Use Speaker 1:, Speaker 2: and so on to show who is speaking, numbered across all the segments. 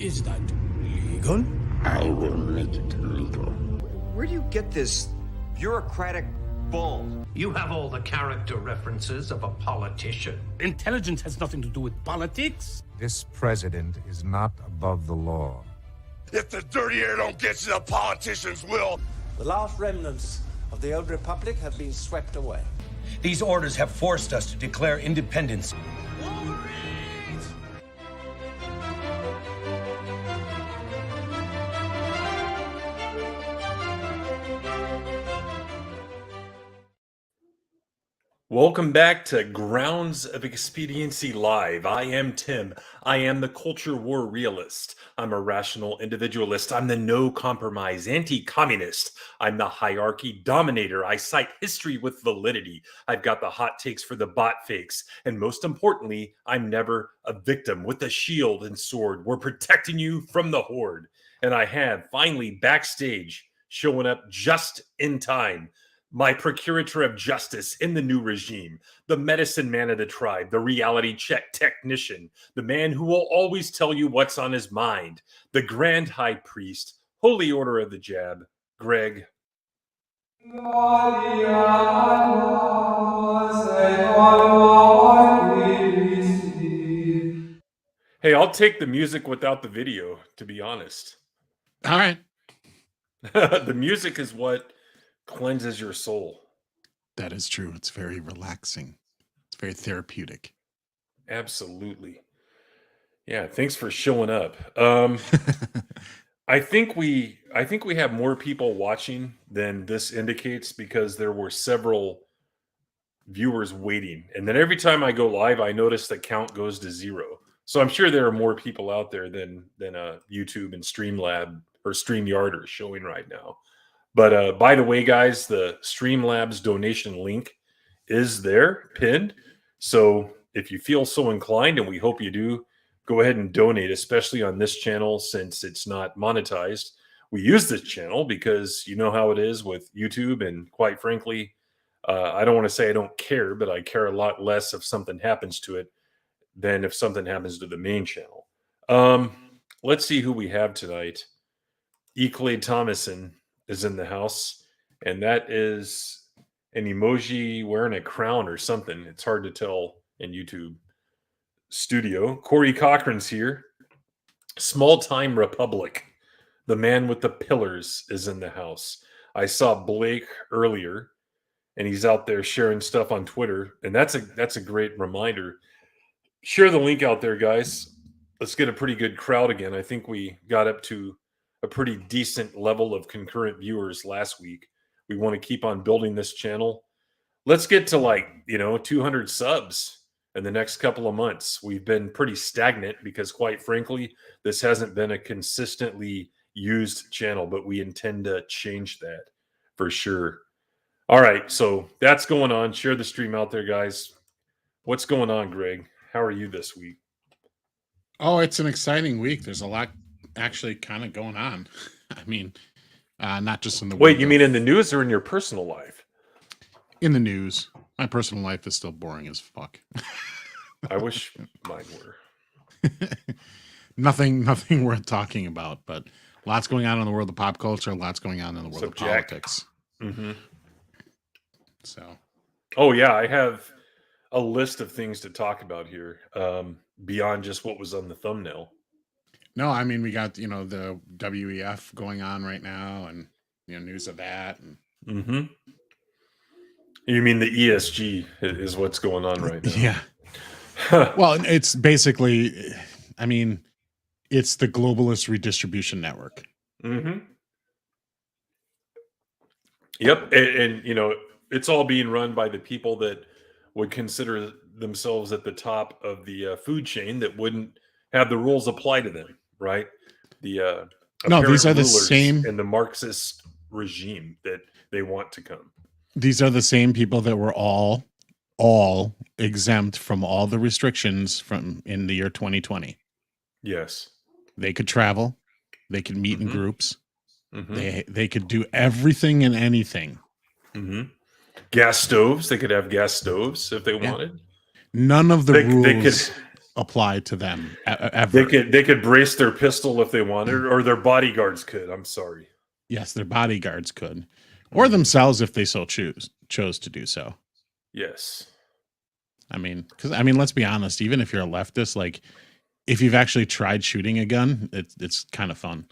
Speaker 1: Is that legal?
Speaker 2: I will make it legal.
Speaker 3: Where do you get this bureaucratic bull?
Speaker 4: You have all the character references of a politician.
Speaker 1: Intelligence has nothing to do with politics.
Speaker 5: This president is not above the law.
Speaker 6: If the dirty air don't get you, the politicians will.
Speaker 7: The last remnants of the old republic have been swept away.
Speaker 8: These orders have forced us to declare independence.
Speaker 9: Welcome back to Grounds of Expediency Live. I am Tim. I am the culture war realist. I'm a rational individualist. I'm the no-compromise anti-communist. I'm the hierarchy dominator. I cite history with validity. I've got the hot takes for the bot fakes. And most importantly, I'm never a victim. With a shield and sword, we're protecting you from the horde. And I have finally backstage showing up just in time. My procurator of justice in the new regime, the medicine man of the tribe, the reality check technician, the man who will always tell you what's on his mind, the grand high priest, holy order of the jab, Greg. Hey, I'll take the music without the video, to be honest.
Speaker 10: All right.
Speaker 9: The music is what cleanses your soul.
Speaker 10: That is true. It's very relaxing. It's very therapeutic.
Speaker 9: Absolutely. Yeah, thanks for showing up. I think we have more people watching than this indicates because there were several viewers waiting. And then every time I go live, I notice the count goes to 0. So I'm sure there are more people out there than YouTube and Streamlab or StreamYard are showing right now. But by the way, guys, the Streamlabs donation link is there pinned. So if you feel so inclined, and we hope you do, go ahead and donate, especially on this channel since it's not monetized. We use this channel because you know how it is with YouTube. And quite frankly, I don't want to say I don't care, but I care a lot less if something happens to it than if something happens to the main channel. Let's see who we have tonight. E. Clay Thomason is in the house, and that is an emoji wearing a crown or something. It's hard to tell in YouTube studio. Corey Cochran's here. Small Time Republic, the man with the pillars, is in the house. I saw Blake earlier, and he's out there sharing stuff on Twitter, and that's a great reminder. Share the link out there, guys. Let's get a pretty good crowd again. I think we got up to a pretty decent level of concurrent viewers last week. We want to keep on building this channel. Let's get to 200 subs in the next couple of months. We've been pretty stagnant because quite frankly, this hasn't been a consistently used channel, but we intend to change that for sure. All right. So that's going on. Share the stream out there, guys. What's going on, Greg? How are you this week?
Speaker 10: Oh, it's an exciting week. There's a lot actually kind of going on. I mean, not just in the
Speaker 9: wait, you mean in the news or in your personal life?
Speaker 10: In the news. My personal life is still boring as fuck.
Speaker 9: I wish mine were.
Speaker 10: Nothing worth talking about, but lots going on in the world of pop culture, lots going on in the world of politics.
Speaker 9: Mm-hmm.
Speaker 10: So,
Speaker 9: oh yeah, I have a list of things to talk about here, beyond just what was on the thumbnail.
Speaker 10: No, I mean, we got, the WEF going on right now and, news of that. And
Speaker 9: mm-hmm. You mean the ESG is what's going on right now?
Speaker 10: Yeah. Well, it's basically, I mean, it's the globalist redistribution network.
Speaker 9: Mm-hmm. Yep. And it's all being run by the people that would consider themselves at the top of the food chain that wouldn't have the rules apply to them. Right. The
Speaker 10: no, these are the same
Speaker 9: in the Marxist regime that they want to come.
Speaker 10: These are the same people that were all exempt from all the restrictions from in the year 2020.
Speaker 9: Yes.
Speaker 10: They could travel. They could meet in groups.
Speaker 9: Mm-hmm.
Speaker 10: They could do everything and anything.
Speaker 9: Mm-hmm. Gas stoves. They could have gas stoves if they wanted.
Speaker 10: None of the rules. apply to them ever.
Speaker 9: They could brace their pistol if they wanted, or their bodyguards could. I'm sorry.
Speaker 10: Yes, their bodyguards could, or themselves if they so chose to do so.
Speaker 9: Yes.
Speaker 10: I mean, let's be honest. Even if you're a leftist, like if you've actually tried shooting a gun, it's kind of fun.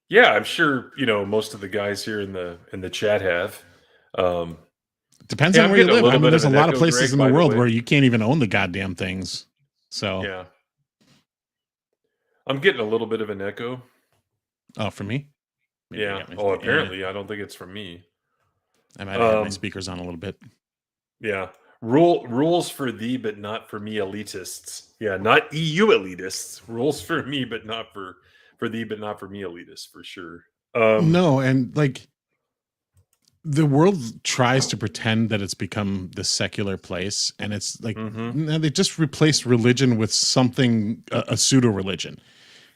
Speaker 9: Yeah, I'm sure most of the guys here in the chat have.
Speaker 10: Depends on where you live. I mean, there's a lot of places in the world where you can't even own the goddamn things. So
Speaker 9: yeah, I'm getting a little bit of an echo.
Speaker 10: Oh, for me?
Speaker 9: Maybe apparently, I don't think it's from me.
Speaker 10: I might have my speakers on a little bit.
Speaker 9: Yeah, rules for thee, but not for me, elitists. Yeah, not EU elitists. Rules for me, but not for thee, but not for me, elitists, for sure.
Speaker 10: No, and like the world tries to pretend that it's become this secular place, and it's like they just replaced religion with something, a pseudo religion.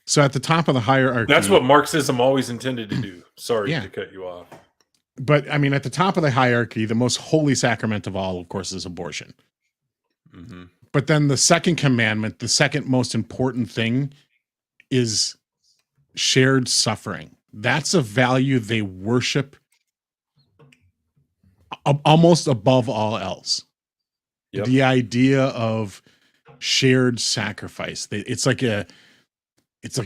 Speaker 10: So at the top of the hierarchy,
Speaker 9: that's what Marxism always intended to do. Sorry to cut you off.
Speaker 10: But I mean, at the top of the hierarchy, the most holy sacrament of all, of course, is abortion. But then the second commandment, the second most important thing, is shared suffering. That's a value they worship almost above all else. Yep. The idea of shared sacrifice. It's like a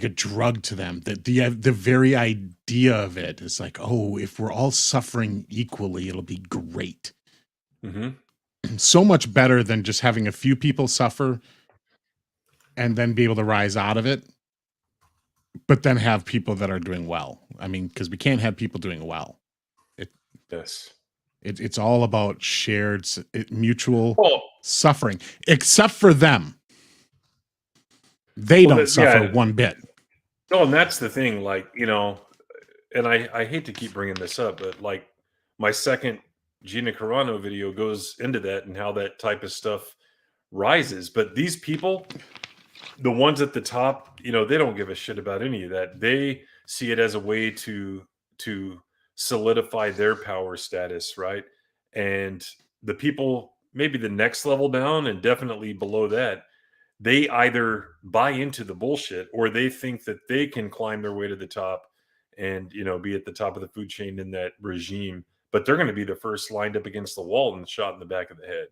Speaker 10: drug to them. That the very idea of it is like, oh, if we're all suffering equally, it'll be great. So much better than just having a few people suffer and then be able to rise out of it, but then have people that are doing well. I mean, because we can't have people doing well. It's all about shared, mutual suffering, except for them. They don't suffer one bit.
Speaker 9: No, and that's the thing. Like, and I hate to keep bringing this up, but like my second Gina Carano video goes into that and how that type of stuff rises. But these people, the ones at the top, they don't give a shit about any of that. They see it as a way to solidify their power status, right? And the people, maybe the next level down and definitely below that, they either buy into the bullshit or they think that they can climb their way to the top and, be at the top of the food chain in that regime. But they're going to be the first lined up against the wall and shot in the back of the head.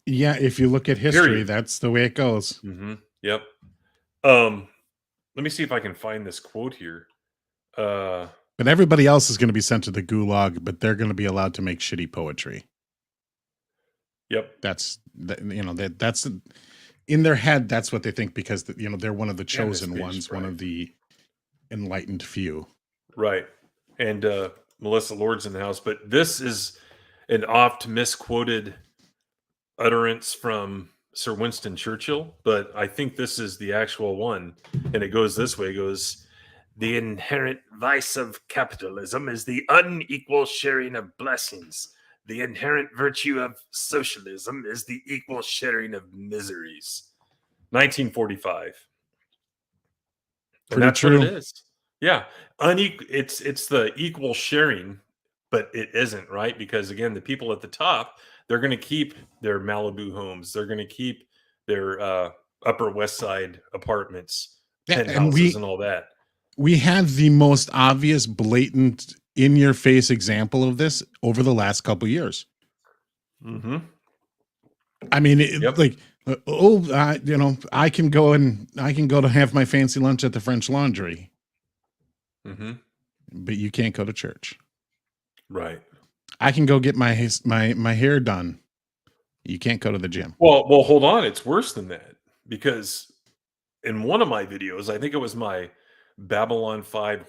Speaker 10: Yeah, if you look at history, that's the way it goes.
Speaker 9: Yep. Let me see if I can find this quote here.
Speaker 10: But everybody else is going to be sent to the gulag, but they're going to be allowed to make shitty poetry.
Speaker 9: Yep.
Speaker 10: That's in their head. That's what they think because they're one of the chosen ones, one of the enlightened few.
Speaker 9: Right. And Melissa Lord's in the house, but this is an oft misquoted utterance from Sir Winston Churchill, but I think this is the actual one. And it goes this way. It goes, "The inherent vice of capitalism is the unequal sharing of blessings. The inherent virtue of socialism is the equal sharing of miseries." 1945. And that's true. What it is. Yeah. It's the equal sharing, but it isn't, right? Because again, the people at the top, they're going to keep their Malibu homes. They're going to keep their Upper West Side apartments, penthouses, and all that.
Speaker 10: We had the most obvious, blatant, in-your-face example of this over the last couple of years. I mean, I can go to have my fancy lunch at the French Laundry, but you can't go to church.
Speaker 9: Right.
Speaker 10: I can go get my hair done. You can't go to the gym.
Speaker 9: Well, hold on. It's worse than that because in one of my videos, I think it was my Babylon 5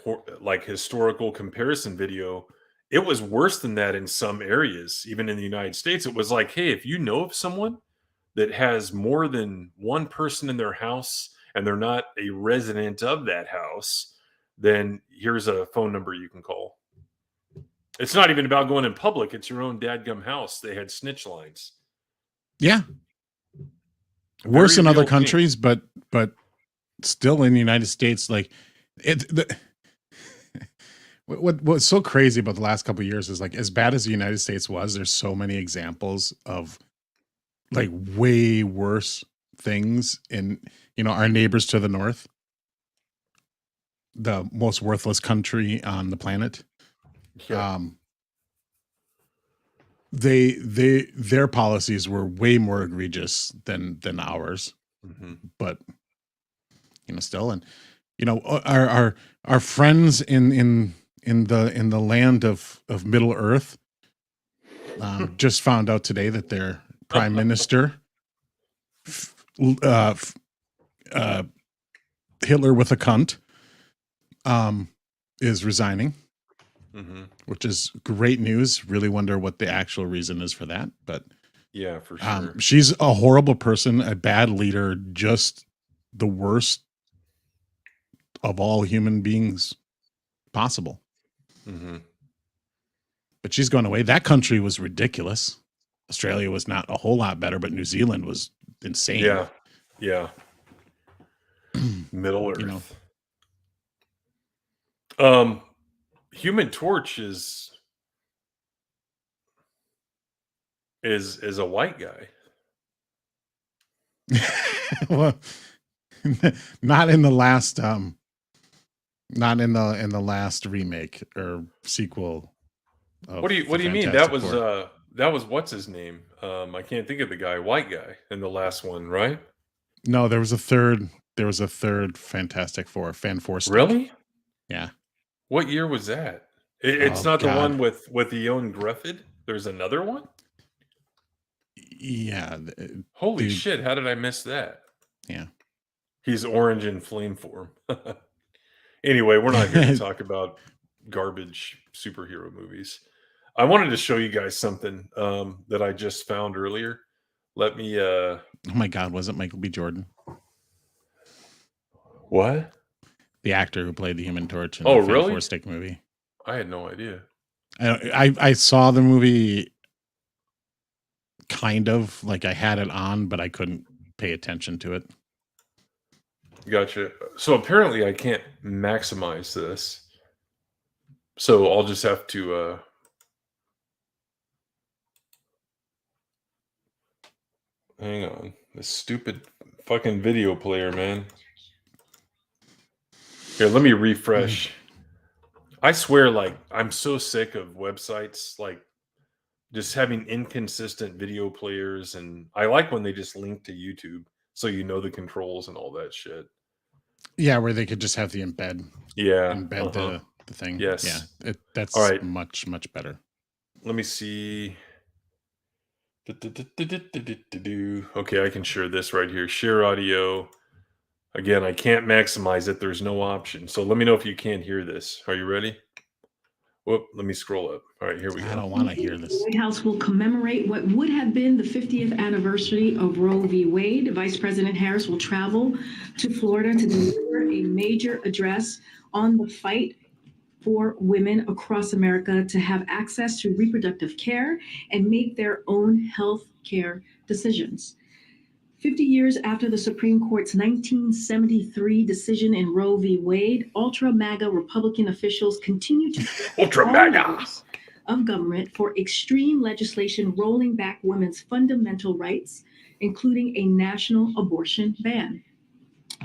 Speaker 9: historical comparison video, it was worse than that in some areas, even in the United States. It was like, hey, if you know of someone that has more than one person in their house and they're not a resident of that house, then here's a phone number you can call. It's not even about going in public. It's your own dadgum house. They had snitch lines.
Speaker 10: Yeah. Worse in other countries, but still in the United States, like what's so crazy about the last couple of years is like as bad as the United States was, there's so many examples of like way worse things in, our neighbors to the north, the most worthless country on the planet.
Speaker 9: Yeah.
Speaker 10: Their policies were way more egregious than ours, but still, and our friends in the land of Middle Earth just found out today that their prime minister, Hitler with a cunt, is resigning. Which is great news. Really wonder what the actual reason is for that. But
Speaker 9: yeah, for sure.
Speaker 10: She's a horrible person, a bad leader, just the worst of all human beings possible. But she's going away. That country was ridiculous. Australia was not a whole lot better, but New Zealand was insane.
Speaker 9: Yeah. Yeah. Middle Earth. Human Torch is a white guy.
Speaker 10: Well, not in the last not in the last remake or sequel.
Speaker 9: What do you mean? That was what's his name? I can't think of the guy, white guy in the last one, right?
Speaker 10: No, there was a third Fantastic Four, Fan Four.
Speaker 9: Really?
Speaker 10: Yeah.
Speaker 9: What year was that? It's not the one with Ewan Griffith. There's another one?
Speaker 10: Yeah.
Speaker 9: Holy shit, how did I miss that?
Speaker 10: Yeah.
Speaker 9: He's orange in flame form. Anyway, we're not here to talk about garbage superhero movies. I wanted to show you guys something that I just found earlier. Let me
Speaker 10: oh my God, was it Michael B. Jordan?
Speaker 9: What?
Speaker 10: The actor who played the Human Torch in the
Speaker 9: really?
Speaker 10: Four Stick movie.
Speaker 9: I had no idea.
Speaker 10: I saw the movie kind of, like I had it on, but I couldn't pay attention to it.
Speaker 9: Gotcha. So apparently I can't maximize this. So I'll just have to hang on. This stupid fucking video player, man. Here, let me refresh. I swear, like, I'm so sick of websites, like, just having inconsistent video players, and I like when they just link to YouTube, so you know the controls and all that shit.
Speaker 10: Yeah, where they could just have the embed.
Speaker 9: Yeah.
Speaker 10: Embed the thing.
Speaker 9: Yes.
Speaker 10: Yeah, that's
Speaker 9: all right.
Speaker 10: Much better.
Speaker 9: Let me see. Okay, I can share this right here. Share audio. Again, I can't maximize it. There's no option. So let me know if you can't hear this. Are you ready? Whoop, let me scroll up. All right, here we go.
Speaker 10: I don't want to hear this.
Speaker 11: The White House will commemorate what would have been the 50th anniversary of Roe v. Wade. Vice President Harris will travel to Florida to deliver a major address on the fight for women across America to have access to reproductive care and make their own health care decisions. 50 years after the Supreme Court's 1973 decision in Roe v. Wade, ultra-MAGA Republican officials continue to
Speaker 9: ultra-MAGA
Speaker 11: of government for extreme legislation rolling back women's fundamental rights, including a national abortion ban.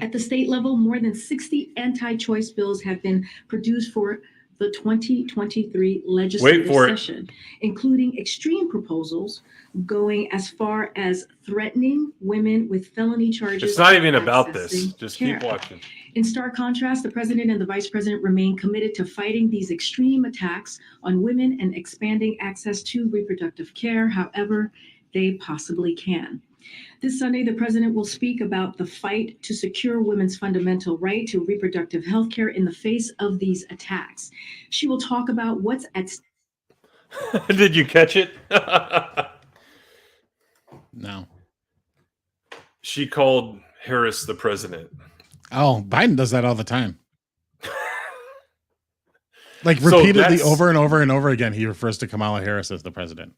Speaker 11: At the state level, more than 60 anti-choice bills have been produced for the 2023 legislative session, including extreme proposals going as far as threatening women with felony charges.
Speaker 9: It's not even about this. Just keep watching.
Speaker 11: In stark contrast, the president and the vice president remain committed to fighting these extreme attacks on women and expanding access to reproductive care however they possibly can. This Sunday, the president will speak about the fight to secure women's fundamental right to reproductive health care in the face of these attacks. She will talk about what's at stake.
Speaker 9: Did you catch it?
Speaker 10: No.
Speaker 9: She called Harris the president.
Speaker 10: Oh, Biden does that all the time. Like repeatedly over and over and over again, he refers to Kamala Harris as the president.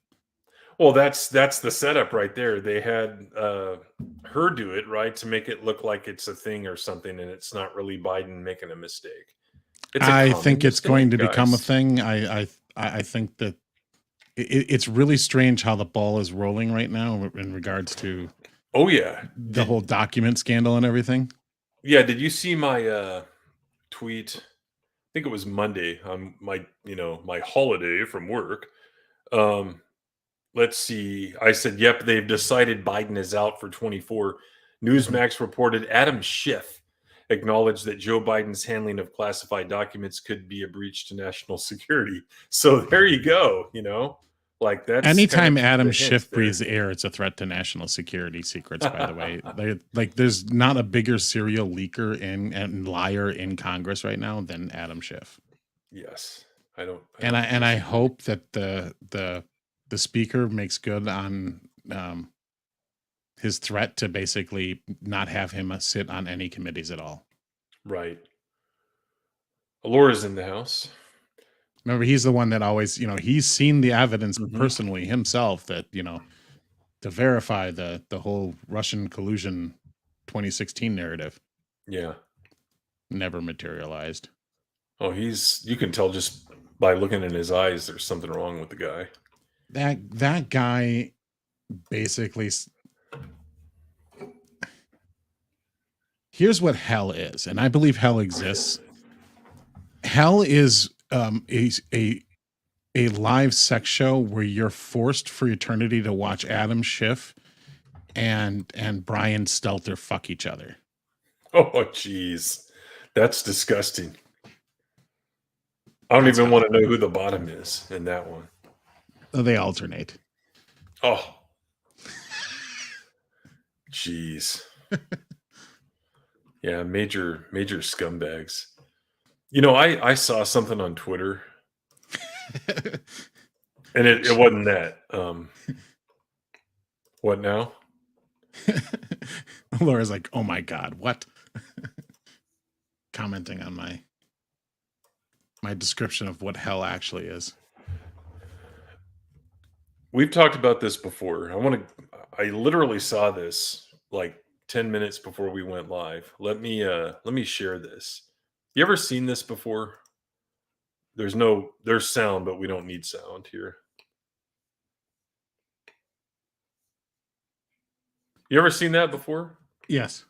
Speaker 9: Well, that's the setup right there. They had her do it, right, to make it look like it's a thing or something, and it's not really Biden making a mistake.
Speaker 10: I think it's going to become a thing. I think that it's really strange how the ball is rolling right now in regards to
Speaker 9: Oh yeah,
Speaker 10: the whole document scandal and everything.
Speaker 9: Yeah, did you see my tweet? I think it was Monday on my holiday from work. Um, let's see. I said, "Yep, they've decided Biden is out for 24." Newsmax reported Adam Schiff acknowledged that Joe Biden's handling of classified documents could be a breach to national security. So there you go. Like that's
Speaker 10: anytime
Speaker 9: kind of
Speaker 10: Adam
Speaker 9: the hint
Speaker 10: Schiff
Speaker 9: there.
Speaker 10: breathes air, it's a threat to national security secrets. By the way, there's not a bigger serial leaker and liar in Congress right now than Adam Schiff.
Speaker 9: Yes, I don't
Speaker 10: I hope that the speaker makes good on his threat to basically not have him sit on any committees at all.
Speaker 9: Right. Alora's in the house.
Speaker 10: Remember, he's the one that always, he's seen the evidence
Speaker 9: Mhm.
Speaker 10: personally himself that, to verify the whole Russian collusion 2016 narrative
Speaker 9: Yeah.
Speaker 10: never materialized.
Speaker 9: Oh, you can tell just by looking in his eyes there's something wrong with the guy.
Speaker 10: That guy basically, here's what hell is, and I believe hell exists. Hell is a live sex show where you're forced for eternity to watch Adam Schiff and Brian Stelter fuck each other.
Speaker 9: Oh, jeez. That's disgusting. I don't even want to know who the bottom is in that one.
Speaker 10: They alternate.
Speaker 9: Oh. Jeez. Yeah, major scumbags. I saw something on Twitter. And it wasn't that. What now?
Speaker 10: Laura's like, oh my God, what? Commenting on my description of what hell actually is.
Speaker 9: We've talked about this before. I literally saw this like 10 minutes before we went live. Let me share this. You ever seen this before? There's sound, but we don't need sound here. You ever seen that before?
Speaker 10: Yes.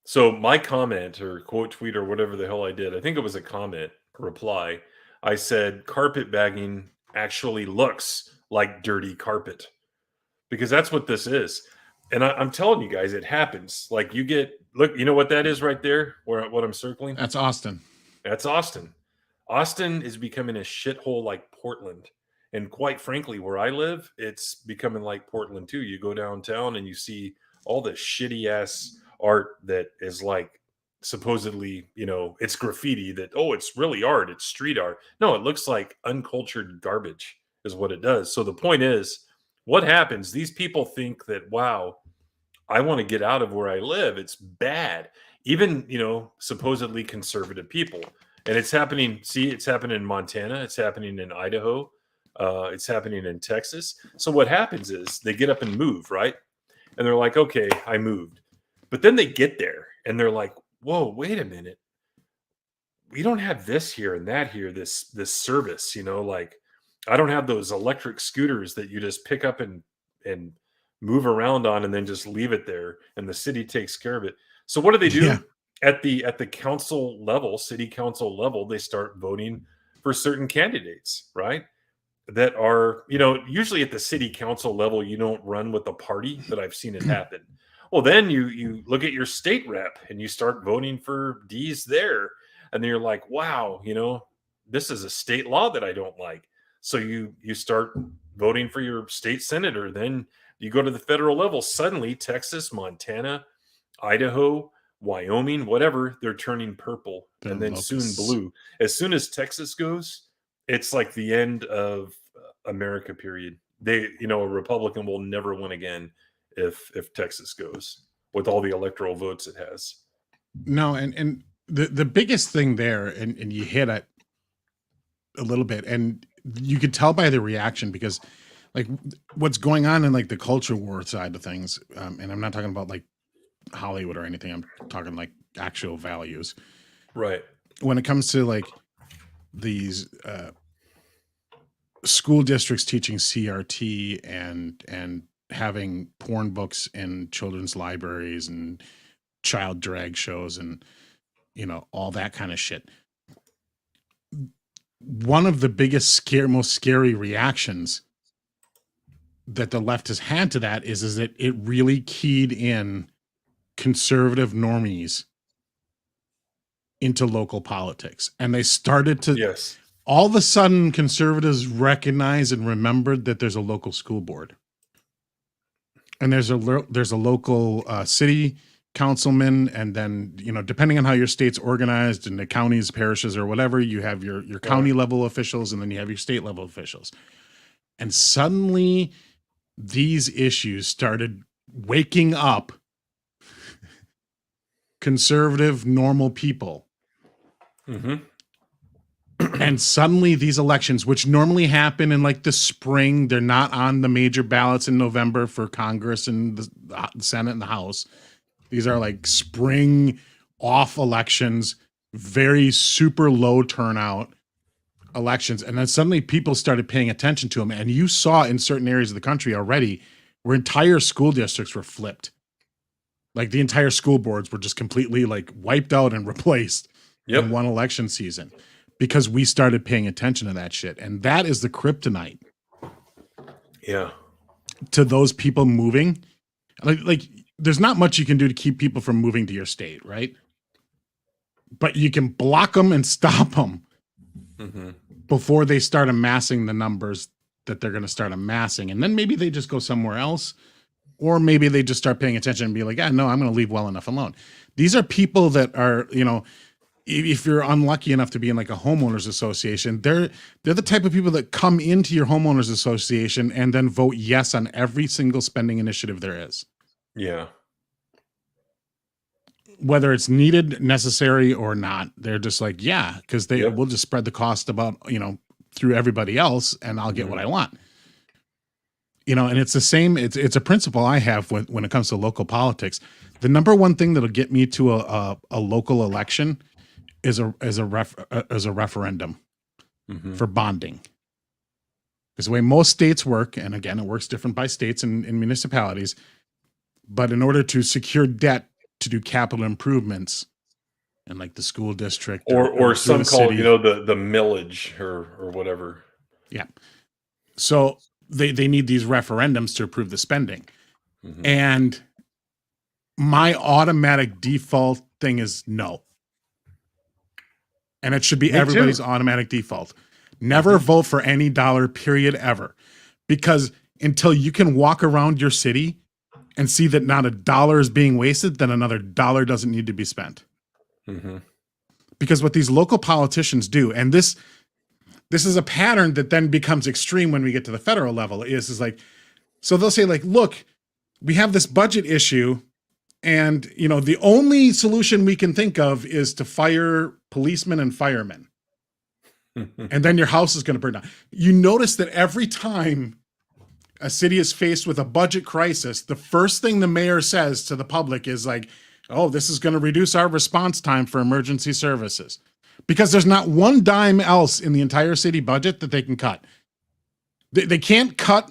Speaker 9: So my comment or quote tweet or whatever the hell I did, I think it was a comment, a reply. I said carpet bagging actually looks like dirty carpet, because that's what this is. And I'm telling you guys, it happens. Like look, you know what that is right there? What I'm circling?
Speaker 10: That's Austin.
Speaker 9: That's Austin. Austin is becoming a shithole like Portland. And quite frankly, where I live, it's becoming like Portland too. You go downtown and you see all the shitty ass art that is like supposedly, it's graffiti that, it's really art. It's street art. No, it looks like uncultured garbage is what it does. So the point is, what happens? These people think that, wow, I want to get out of where I live. It's bad. Even, supposedly conservative people. And it's happening. See, it's happening in Montana. It's happening in Idaho. It's happening in Texas. So what happens is they get up and move, right? And they're like, okay, I moved. But then they get there and they're like, whoa, wait a minute. We don't have this here and that here, this service, like I don't have those electric scooters that you just pick up and move around on and then just leave it there and the city takes care of it. So what do they do? Yeah. At the council level, city council level, they start voting for certain candidates, right? That are, usually at the city council level, you don't run with a party, but I've seen it happen. Well, then you look at your state rep and you start voting for D's there. And then you're like, wow, this is a state law that I don't like. So you start voting for your state senator. Then you go to the federal level. Suddenly, Texas, Montana, Idaho, Wyoming, whatever, they're turning purple and then soon blue. As soon as Texas goes, it's like the end of America, period. A Republican will never win again if Texas goes with all the electoral votes it has.
Speaker 10: No, and the biggest thing there, and you hit it a little bit, and you could tell by the reaction, because like what's going on in like the culture war side of things, and I'm not talking about like Hollywood or anything, I'm talking like actual values.
Speaker 9: Right.
Speaker 10: When it comes to like these school districts teaching CRT and having porn books in children's libraries and child drag shows and, you know, all that kind of shit. One of the biggest most scary reactions that the left has had to that is that it really keyed in conservative normies into local politics. And they started to,
Speaker 9: yes,
Speaker 10: all of a sudden conservatives recognized and remembered that there's a local school board. And there's a local city councilman, and then, you know, depending on how your state's organized and the counties, parishes, or whatever, you have your county level officials, and then you have your state level officials. And suddenly these issues started waking up conservative, normal people.
Speaker 9: Mm-hmm.
Speaker 10: And suddenly these elections, which normally happen in like the spring, they're not on the major ballots in November for Congress and the Senate and the House. These are like spring off elections, very super low turnout elections. And then suddenly people started paying attention to them. And you saw in certain areas of the country already where entire school districts were flipped. Like the entire school boards were just completely like wiped out and replaced in one election season because we started paying attention to that shit. And that is the kryptonite.
Speaker 9: Yeah.
Speaker 10: To those people moving. Like there's not much you can do to keep people from moving to your state, right? But you can block them and stop them before they start amassing the numbers that they're going to start amassing. And then maybe they just go somewhere else, or maybe they just start paying attention and be like, no, I'm going to leave well enough alone. These are people that are, you know, if you're unlucky enough to be in like a homeowners association, they're the type of people that come into your homeowners association and then vote yes on every single spending initiative there is.
Speaker 9: Yeah.
Speaker 10: Whether it's needed, necessary, or not, they're just like, yeah, because they will just spread the cost about, you know, through everybody else, and I'll get what I want. You know, and it's the same. It's a principle I have when it comes to local politics. The number one thing that'll get me to a local election is a referendum for bonding. Because the way most states work, and again, it works different by states and municipalities, but in order to secure debt to do capital improvements in like the school district
Speaker 9: or some call
Speaker 10: city,
Speaker 9: you know, the millage or whatever.
Speaker 10: Yeah. So they need these referendums to approve the spending. And my automatic default thing is no. And it should be everybody's automatic default. Never vote for any dollar, period, ever. Because until you can walk around your city and see that not a dollar is being wasted, then another dollar doesn't need to be spent. Because what these local politicians do, and this is a pattern that then becomes extreme when we get to the federal level, is like, so they'll say like, look, we have this budget issue, and you know, the only solution we can think of is to fire policemen and firemen. And then your house is going to burn down. You notice that every time a city is faced with a budget crisis, the first thing the mayor says to the public is like, oh, this is going to reduce our response time for emergency services. Because there's not one dime else in the entire city budget that they can cut. They can't cut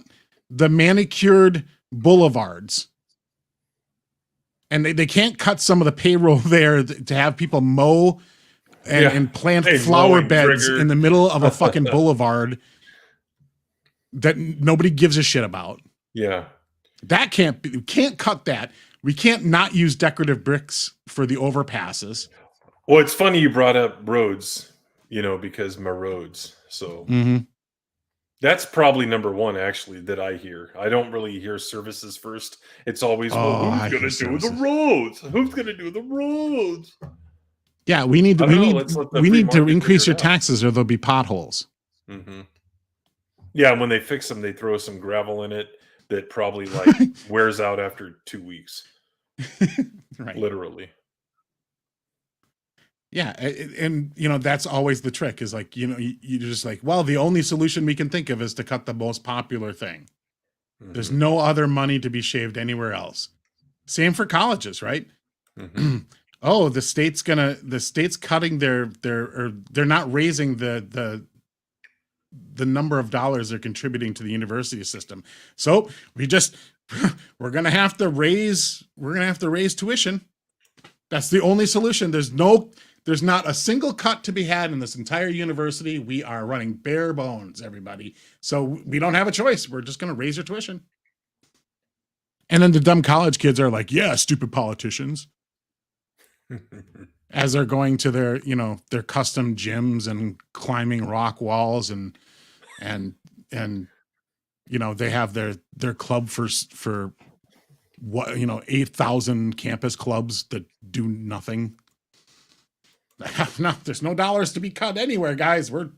Speaker 10: the manicured boulevards. And they can't cut some of the payroll there to have people mow and plant flower beds in the middle of a fucking boulevard that nobody gives a shit about.
Speaker 9: Yeah.
Speaker 10: That we can't cut that. We can't not use decorative bricks for the overpasses.
Speaker 9: Well, it's funny you brought up roads, you know, because my roads. So that's probably number one, actually, that I hear. I don't really hear services first. It's always, who's going to do the roads? Who's going to do the roads?
Speaker 10: Yeah, we need to increase your taxes or there'll be potholes.
Speaker 9: Yeah, when they fix them, they throw some gravel in it that probably like wears out after 2 weeks.
Speaker 10: Right.
Speaker 9: Literally.
Speaker 10: Yeah, and you know, that's always the trick is like, you know, you're just like, well, the only solution we can think of is to cut the most popular thing. There's no other money to be shaved anywhere else. Same for colleges, right? Oh, the state's cutting they're not raising the number of dollars they're contributing to the university system. So we just we're gonna have to raise tuition. That's the only solution. There's not a single cut to be had in this entire university. We are running bare bones, everybody. So we don't have a choice. We're just gonna raise your tuition. And then the dumb college kids are like, yeah, stupid politicians. As they're going to their, their custom gyms and climbing rock walls and they have their club for what, 8,000 campus clubs that do nothing. No, there's no dollars to be cut anywhere, guys. We're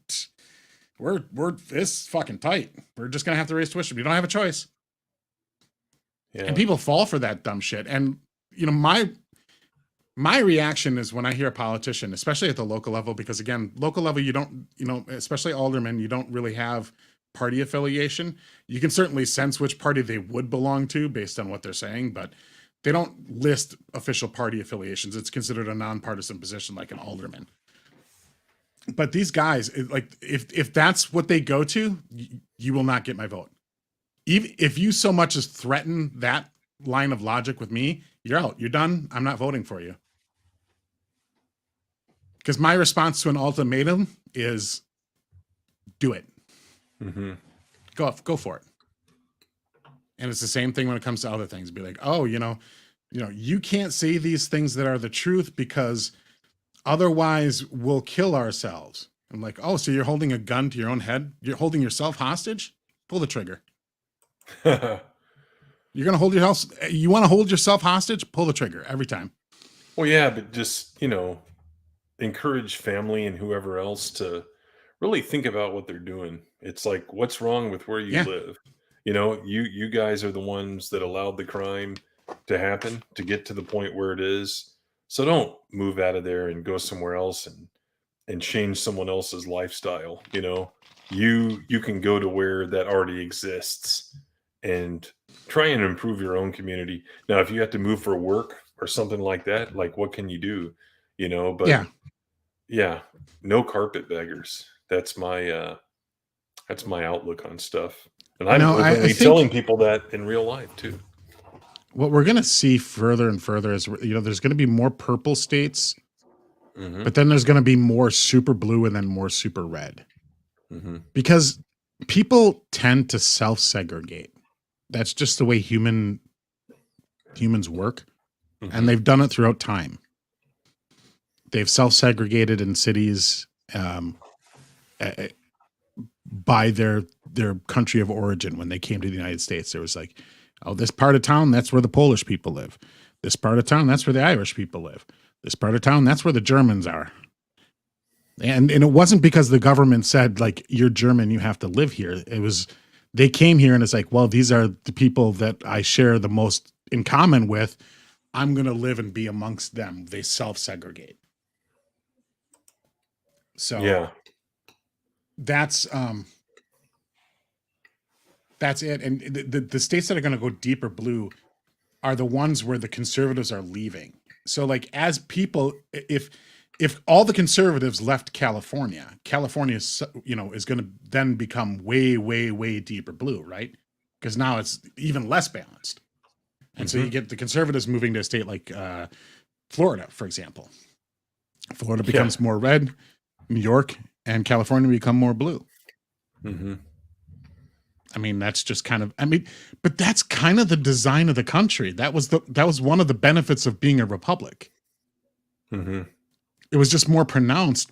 Speaker 10: it's fucking tight. We're just gonna have to raise tuition. We don't have a choice. Yeah. And people fall for that dumb shit. And my reaction is when I hear a politician, especially at the local level, because again, local level, you don't, especially aldermen, you don't really have party affiliation. You can certainly sense which party they would belong to based on what they're saying, but they don't list official party affiliations. It's considered a nonpartisan position like an alderman. But these guys, if that's what they go to, you will not get my vote. Even if you so much as threaten that line of logic with me, you're out. You're done. I'm not voting for you. Because my response to an ultimatum is do it. Mm-hmm. Go for it. And it's the same thing when it comes to other things. Be like, oh, you can't say these things that are the truth because otherwise we'll kill ourselves. I'm like, oh, so you're holding a gun to your own head? You're holding yourself hostage? Pull the trigger. You're gonna hold yourself. You want to hold yourself hostage? Pull the trigger every time.
Speaker 9: Well, yeah, but just encourage family and whoever else to really think about what they're doing. It's like, what's wrong with where you live? You guys are the ones that allowed the crime to happen to get to the point where it is. So don't move out of there and go somewhere else and change someone else's lifestyle. You can go to where that already exists and try and improve your own community. Now, if you have to move for work or something like that, like what can you do? But yeah, no carpetbaggers. That's my outlook on stuff. And I'm openly telling people that in real life too.
Speaker 10: What we're going to see further and further is, there's going to be more purple states, but then there's going to be more super blue and then more super red. Mm-hmm. Because people tend to self-segregate. That's just the way humans work. Mm-hmm. And they've done it throughout time. They've self-segregated in cities by their country of origin. When they came to the United States, there was like, oh, this part of town, that's where the Polish people live. This part of town, that's where the Irish people live. This part of town, that's where the Germans are. And it wasn't because the government said, like, you're German, you have to live here. It was, they came here and it's like, well, these are the people that I share the most in common with. I'm going to live and be amongst them. They self-segregate. So yeah, that's it. And the states that are going to go deeper blue are the ones where the conservatives are leaving. So like, as people, if all the conservatives left California is, is going to then become way, way, way deeper blue, right? Because now it's even less balanced. And so you get the conservatives moving to a state like Florida, for example. Florida becomes more red, New York and California become more blue. Mm-hmm. I mean, that's just kind of, but that's kind of the design of the country. That was one of the benefits of being a republic. Mm-hmm. It was just more pronounced,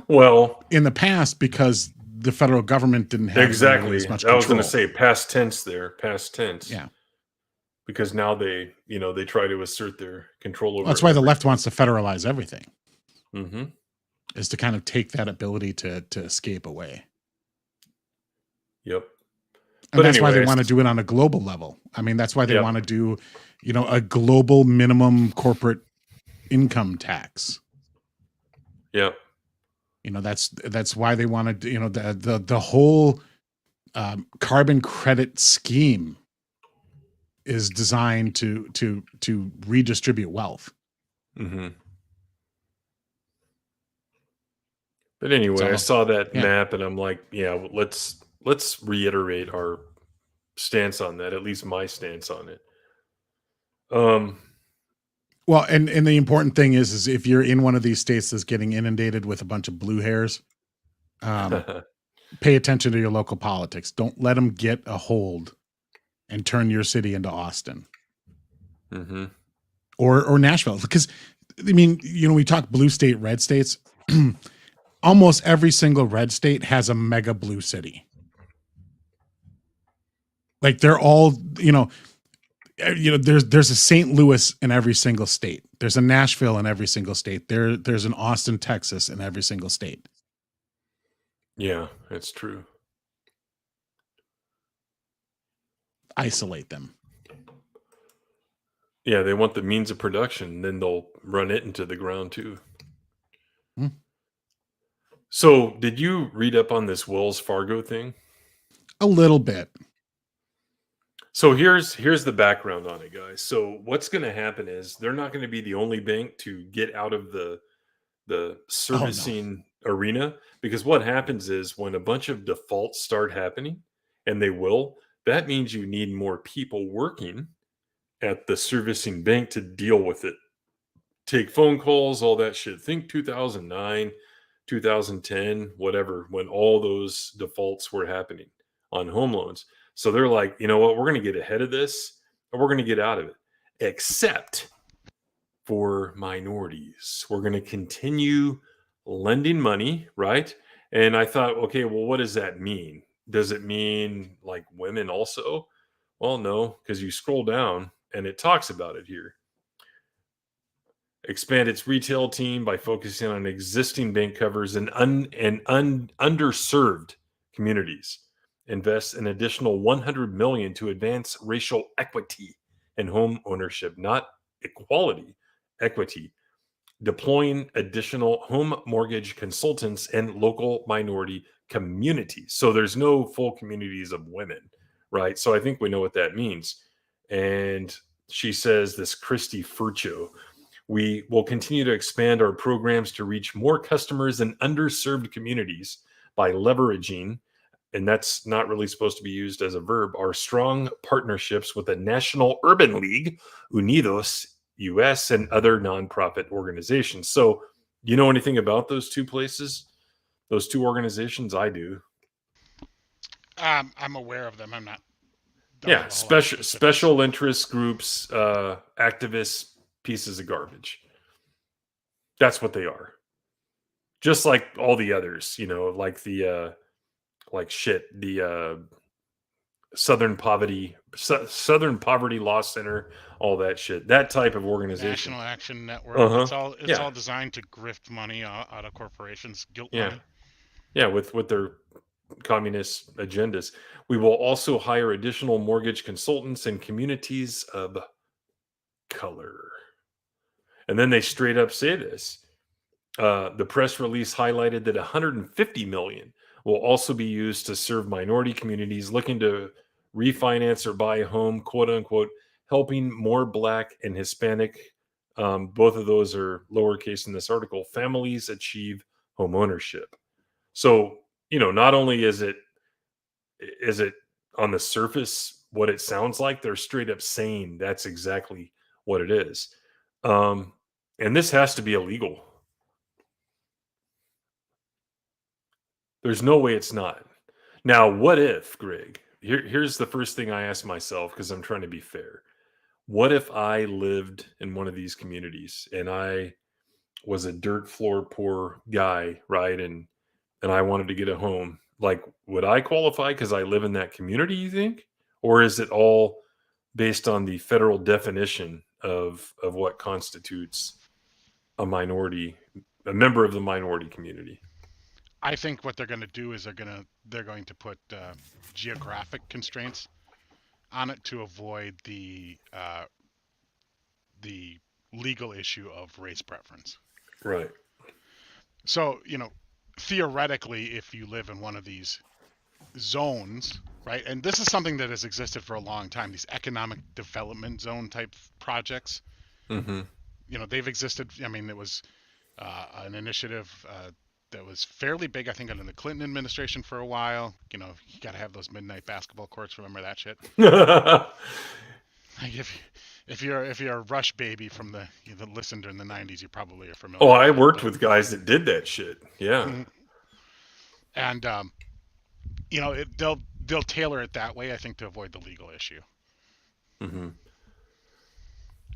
Speaker 10: well, in the past because the federal government didn't have
Speaker 9: exactly
Speaker 10: as much
Speaker 9: control. I was going to say past tense.
Speaker 10: Yeah.
Speaker 9: Because now they try to assert their control over.
Speaker 10: That's why the left wants to federalize everything.
Speaker 9: Mm-hmm.
Speaker 10: Is to kind of take that ability to escape away.
Speaker 9: Yep.
Speaker 10: And that's why they want to do it on a global level. I mean, that's why they want to do, a global minimum corporate income tax.
Speaker 9: Yep.
Speaker 10: That's why they want to, the whole carbon credit scheme is designed to redistribute wealth.
Speaker 9: Mm-hmm. But anyway, I saw that map and I'm like, let's reiterate our stance on that, at least my stance on it.
Speaker 10: Well, and the important thing is if you're in one of these states that's getting inundated with a bunch of blue hairs, pay attention to your local politics. Don't let them get a hold and turn your city into Austin.
Speaker 9: Mm-hmm.
Speaker 10: Or Nashville. Because, I mean, you know, we talk blue state, red states. Almost every single red state has a mega blue city. Like they're all, there's a St. Louis in every single state. There's a Nashville in every single state. There's an Austin, Texas in every single state.
Speaker 9: Yeah, that's true.
Speaker 10: Isolate them.
Speaker 9: Yeah, they want the means of production, then they'll run it into the ground too. So, did you read up on this Wells Fargo thing?
Speaker 10: A little bit.
Speaker 9: So here's the background on it, guys. So what's going to happen is they're not going to be the only bank to get out of the servicing arena, because what happens is when a bunch of defaults start happening, and they will, that means you need more people working at the servicing bank to deal with it. Take phone calls, all that shit. Think 2009, 2010, whatever, when all those defaults were happening on home loans. So they're like, you know what, we're going to get ahead of this and we're going to get out of it. Except for minorities. We're going to continue lending money, right? And I thought, okay, well, what does that mean? Does it mean like women also? Well, no, because you scroll down and it talks about it here. Expand its retail team by focusing on existing bank covers and underserved communities. Invest an additional $100 million to advance racial equity and home ownership, not equality, equity. Deploying additional home mortgage consultants and local minority communities. So there's no full communities of women, right? So I think we know what that means. And she says, this Christy Furcho, we will continue to expand our programs to reach more customers in underserved communities by leveraging, and that's not really supposed to be used as a verb, our strong partnerships with the National Urban League, Unidos US, and other nonprofit organizations. So, you know anything about those two places, those two organizations? I do.
Speaker 12: I'm aware of them. I'm not.
Speaker 9: Yeah, special interest groups, activists, pieces of garbage. That's what they are. Just like all the others, like the Southern Poverty Law Center, all that shit. That type of organization.
Speaker 12: National Action Network. It's all designed to grift money out of corporations, guilt money.
Speaker 9: Yeah, with their communist agendas. We will also hire additional mortgage consultants in communities of color. And then they straight up say this. The press release highlighted that $150 million will also be used to serve minority communities looking to refinance or buy a home, quote unquote, helping more Black and Hispanic, both of those are lowercase in this article, families achieve home ownership. So, not only is it on the surface what it sounds like, they're straight up saying that's exactly what it is. And this has to be illegal. There's no way it's not. Now, what if, Greg? Here's the first thing I ask myself, because I'm trying to be fair. What if I lived in one of these communities and I was a dirt floor poor guy, right? And I wanted to get a home. Like, would I qualify because I live in that community, you think? Or is it all based on the federal definition of what constitutes a member of the minority community?
Speaker 12: I think what they're going to do is they're going to put geographic constraints on it to avoid the legal issue of race preference.
Speaker 9: Right.
Speaker 12: So, theoretically, if you live in one of these zones, right, and this is something that has existed for a long time, these economic development zone type projects, they've existed. I mean, it was an initiative that was fairly big, I think, under the Clinton administration for a while. You know, you got to have those midnight basketball courts. Remember that shit? Like if you're a Rush baby from the that listened during the '90s, you probably are familiar.
Speaker 9: Oh, I worked with guys that did that shit. Yeah.
Speaker 12: And you know, they'll tailor it that way, I think, to avoid the legal issue.
Speaker 9: Mm-hmm.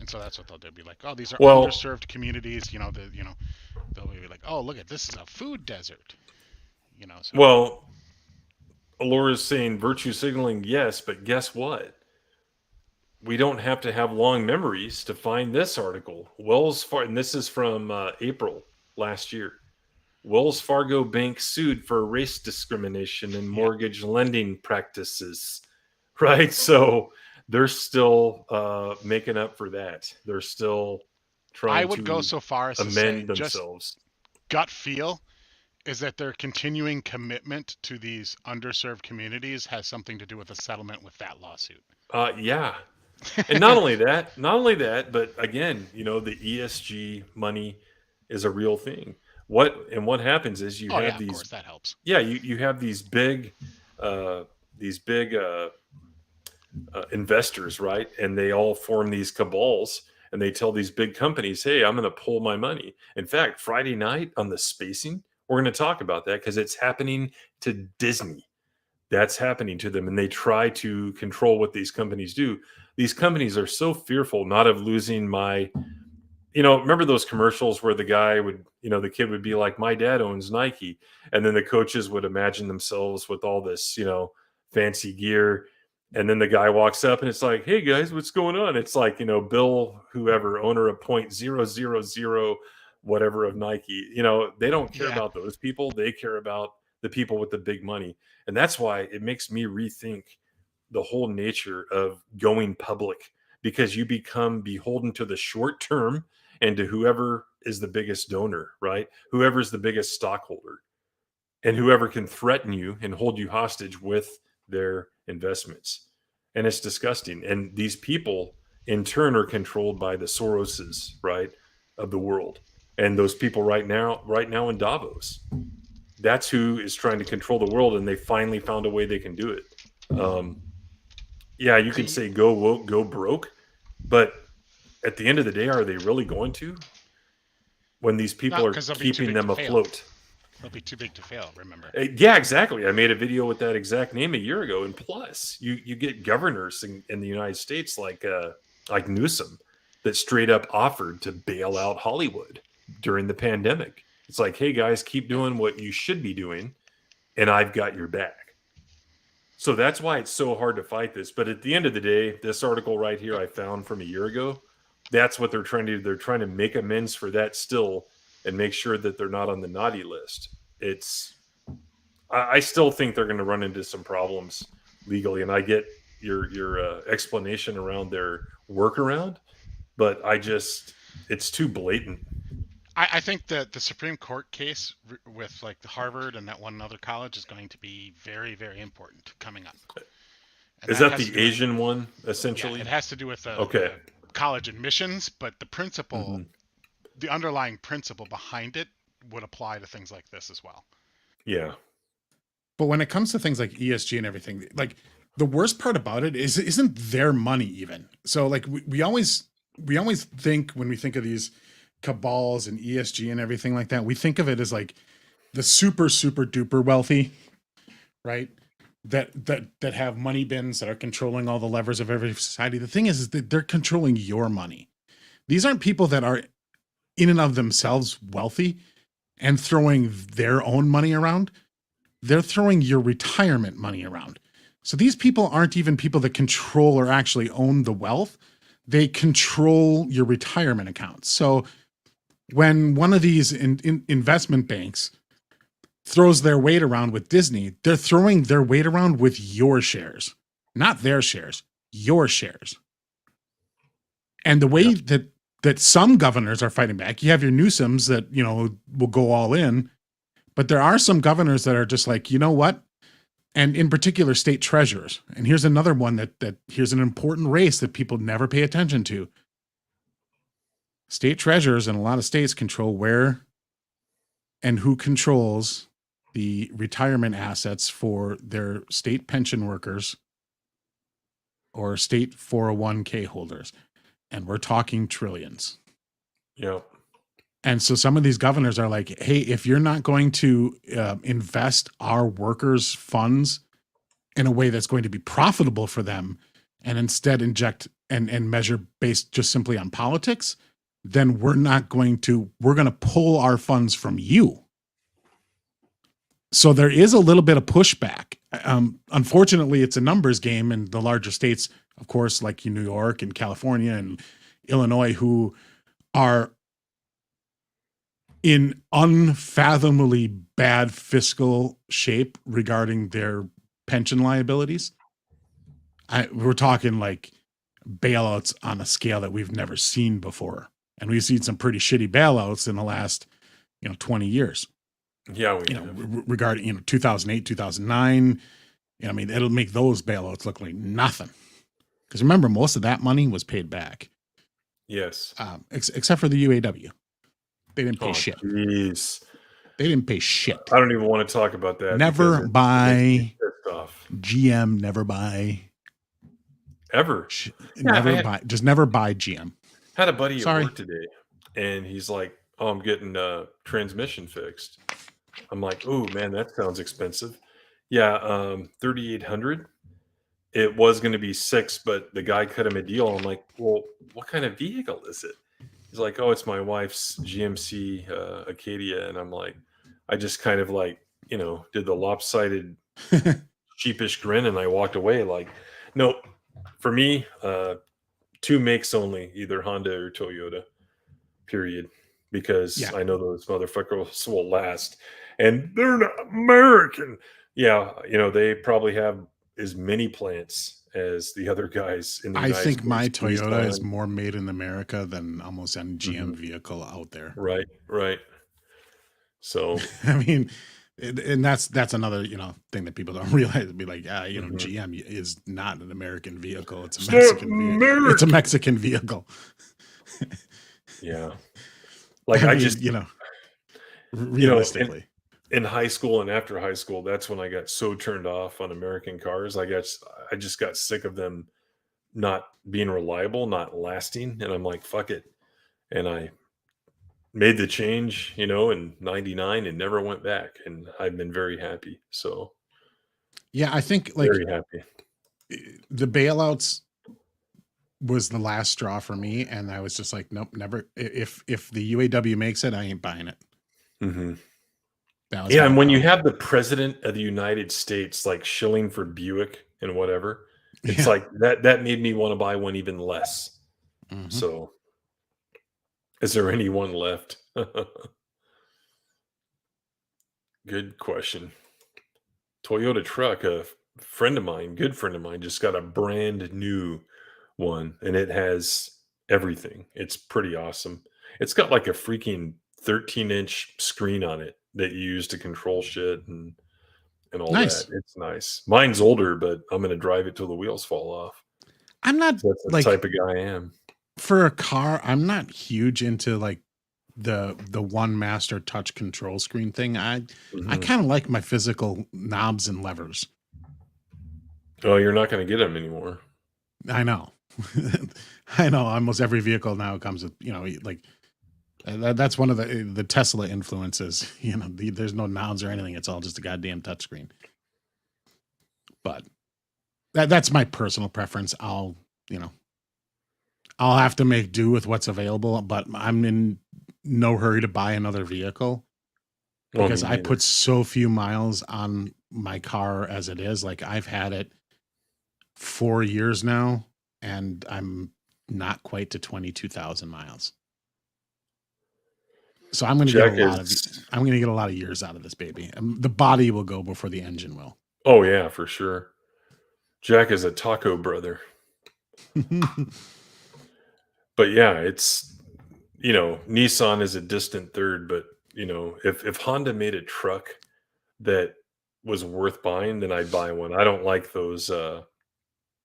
Speaker 12: And so that's what they'll do. Be like, oh, these are underserved communities. You know, they'll be like, oh, look at this is a food desert. You know. So.
Speaker 9: Well, Alora's saying virtue signaling, yes, but guess what? We don't have to have long memories to find this article. Wells Fargo, and this is from April last year. Wells Fargo Bank sued for race discrimination in mortgage lending practices. Right? So they're still making up for that. They're still trying to
Speaker 12: I would go so far as to say,
Speaker 9: themselves.
Speaker 12: Just gut feel is that their continuing commitment to these underserved communities has something to do with a settlement with that lawsuit.
Speaker 9: Yeah. And not only that, but again, you know, the ESG money is a real thing. What happens is you have these.
Speaker 12: Of course, that helps.
Speaker 9: Yeah, you have these big investors, right? And they all form these cabals, and they tell these big companies, "Hey, I'm going to pull my money." In fact, Friday night on the spacing, we're going to talk about that because it's happening to Disney. That's happening to them, and they try to control what these companies do. These companies are so fearful not of losing my, you know, remember those commercials where the guy would, you know, the kid would be like, my dad owns Nike. And then the coaches would imagine themselves with all this, you know, fancy gear. And then the guy walks up and it's like, hey guys, what's going on? It's like, you know, Bill, whoever, owner of 0.000 whatever of Nike, you know, they don't care about those people. They care about the people with the big money. And that's why it makes me rethink the whole nature of going public, because you become beholden to the short term and to whoever is the biggest donor, right? Whoever's the biggest stockholder and whoever can threaten you and hold you hostage with their investments. And it's disgusting. And these people in turn are controlled by the Soroses, right, of the world. And those people right now in Davos, that's who is trying to control the world. And they finally found a way they can do it. Yeah, you can say go woke, go broke, but at the end of the day, are they really going to? When these people are keeping them afloat.
Speaker 12: They'll be too big to fail, remember?
Speaker 9: Yeah, exactly. I made a video with that exact name a year ago. And plus, you get governors in the United States like Newsom that straight up offered to bail out Hollywood during the pandemic. It's like, hey, guys, keep doing what you should be doing, and I've got your back. So that's why it's so hard to fight this. But at the end of the day, this article right here I found from a year ago, that's what they're trying to do. They're trying to make amends for that still and make sure that they're not on the naughty list. I still think they're going to run into some problems legally. And I get your explanation around their workaround, but it's too blatant.
Speaker 12: I think that the Supreme Court case with like the Harvard and that one other college is going to be very, very important coming up. And
Speaker 9: is that the Asian one, essentially?
Speaker 12: Yeah, it has to do with the college admissions, but the principle, the underlying principle behind it would apply to things like this as well.
Speaker 9: Yeah.
Speaker 10: But when it comes to things like ESG and everything, like the worst part about it isn't their money even. So like we always think when we think of these cabals and ESG and everything like that, we think of it as like the super duper wealthy, right? That have money bins that are controlling all the levers of every society. The thing is that they're controlling your money. These aren't people that are in and of themselves wealthy and throwing their own money around. They're throwing your retirement money around. So these people aren't even people that control or actually own the wealth. They control your retirement accounts. So when one of these investment banks throws their weight around with Disney, they're throwing their weight around with your shares, not their shares, your shares. And the way that some governors are fighting back, you have your Newsoms that, you know, will go all in, but there are some governors that are just like, you know what? And in particular, state treasurers. And here's another one that here's an important race that people never pay attention to. State treasurers in a lot of states control where and who controls the retirement assets for their state pension workers or state 401k holders. And we're talking trillions.
Speaker 9: Yep.
Speaker 10: And so some of these governors are like, hey, if you're not going to invest our workers' funds in a way that's going to be profitable for them and instead inject and measure based just simply on politics, then we're going to pull our funds from you. So there is a little bit of pushback. Unfortunately, it's a numbers game, and the larger states, of course, like New York and California and Illinois, who are in unfathomably bad fiscal shape regarding their pension liabilities. We're talking like bailouts on a scale that we've never seen before. And we've seen some pretty shitty bailouts in the last, 20 years.
Speaker 9: Yeah.
Speaker 10: Regarding, 2008, 2009, I mean, it'll make those bailouts look like nothing. Because remember, most of that money was paid back.
Speaker 9: Yes.
Speaker 10: Except for the UAW. They didn't pay shit.
Speaker 9: Jeez.
Speaker 10: They didn't pay shit.
Speaker 9: I don't even want to talk about that.
Speaker 10: Never buy GM. Never buy.
Speaker 9: Ever.
Speaker 10: Just never buy GM.
Speaker 9: Had a buddy at work today, and he's like, "Oh, I'm getting transmission fixed." I'm like, "Oh man, that sounds expensive." Yeah, $3,800. It was going to be $6,000, but the guy cut him a deal. I'm like, "Well, what kind of vehicle is it?" He's like, "Oh, it's my wife's GMC Acadia," and I'm like, I just kind of like, did the lopsided sheepish grin, and I walked away. Like, no, for me, 2 makes only, either Honda or Toyota. Period. Because I know those motherfuckers will last, and they're not American. Yeah, they probably have as many plants as the other guys in the United States.
Speaker 10: My Toyota is more made in America than almost any GM vehicle out there.
Speaker 9: Right. So
Speaker 10: I mean, and that's another thing that people don't realize. It'd be like, GM is not an American vehicle; it's a Mexican vehicle. It's a Mexican vehicle.
Speaker 9: Yeah, like
Speaker 10: realistically.
Speaker 9: In high school and after high school, that's when I got so turned off on American cars. I just got sick of them not being reliable, not lasting. And I'm like, fuck it. And I made the change, in 99 and never went back. And I've been very happy. So
Speaker 10: yeah, I think
Speaker 9: very happy.
Speaker 10: The bailouts was the last straw for me. And I was just like, nope, never. If the UAW makes it, I ain't buying it.
Speaker 9: Mm-hmm. Yeah, and when you have the president of the United States like shilling for Buick and whatever, it's like that made me want to buy one even less. Mm-hmm. So is there anyone left? Good question. Toyota truck, a good friend of mine just got a brand new one, and it has everything. It's pretty awesome. It's got like a freaking 13-inch screen on it that you use to control shit and all that. It's nice. Mine's older, but I'm going to drive it till the wheels fall off.
Speaker 10: I'm not
Speaker 9: That's the type of guy I am.
Speaker 10: For a car, I'm not huge into like the one master touch control screen thing. I kind of like my physical knobs and levers.
Speaker 9: Oh, you're not going to get them anymore.
Speaker 10: I know. I know. Almost every vehicle now comes with, like that's one of the Tesla influences. There's no knobs or anything. It's all just a goddamn touchscreen. But that's my personal preference. I'll have to make do with what's available, but I'm in no hurry to buy another vehicle because I put so few miles on my car as it is. Like I've had it 4 years now, and I'm not quite to 22,000 miles. So I'm going to get a lot of years out of this baby. The body will go before the engine will.
Speaker 9: Oh yeah, for sure. Jack is a taco brother. But yeah, it's Nissan is a distant third, but if Honda made a truck that was worth buying, then I'd buy one. I don't like those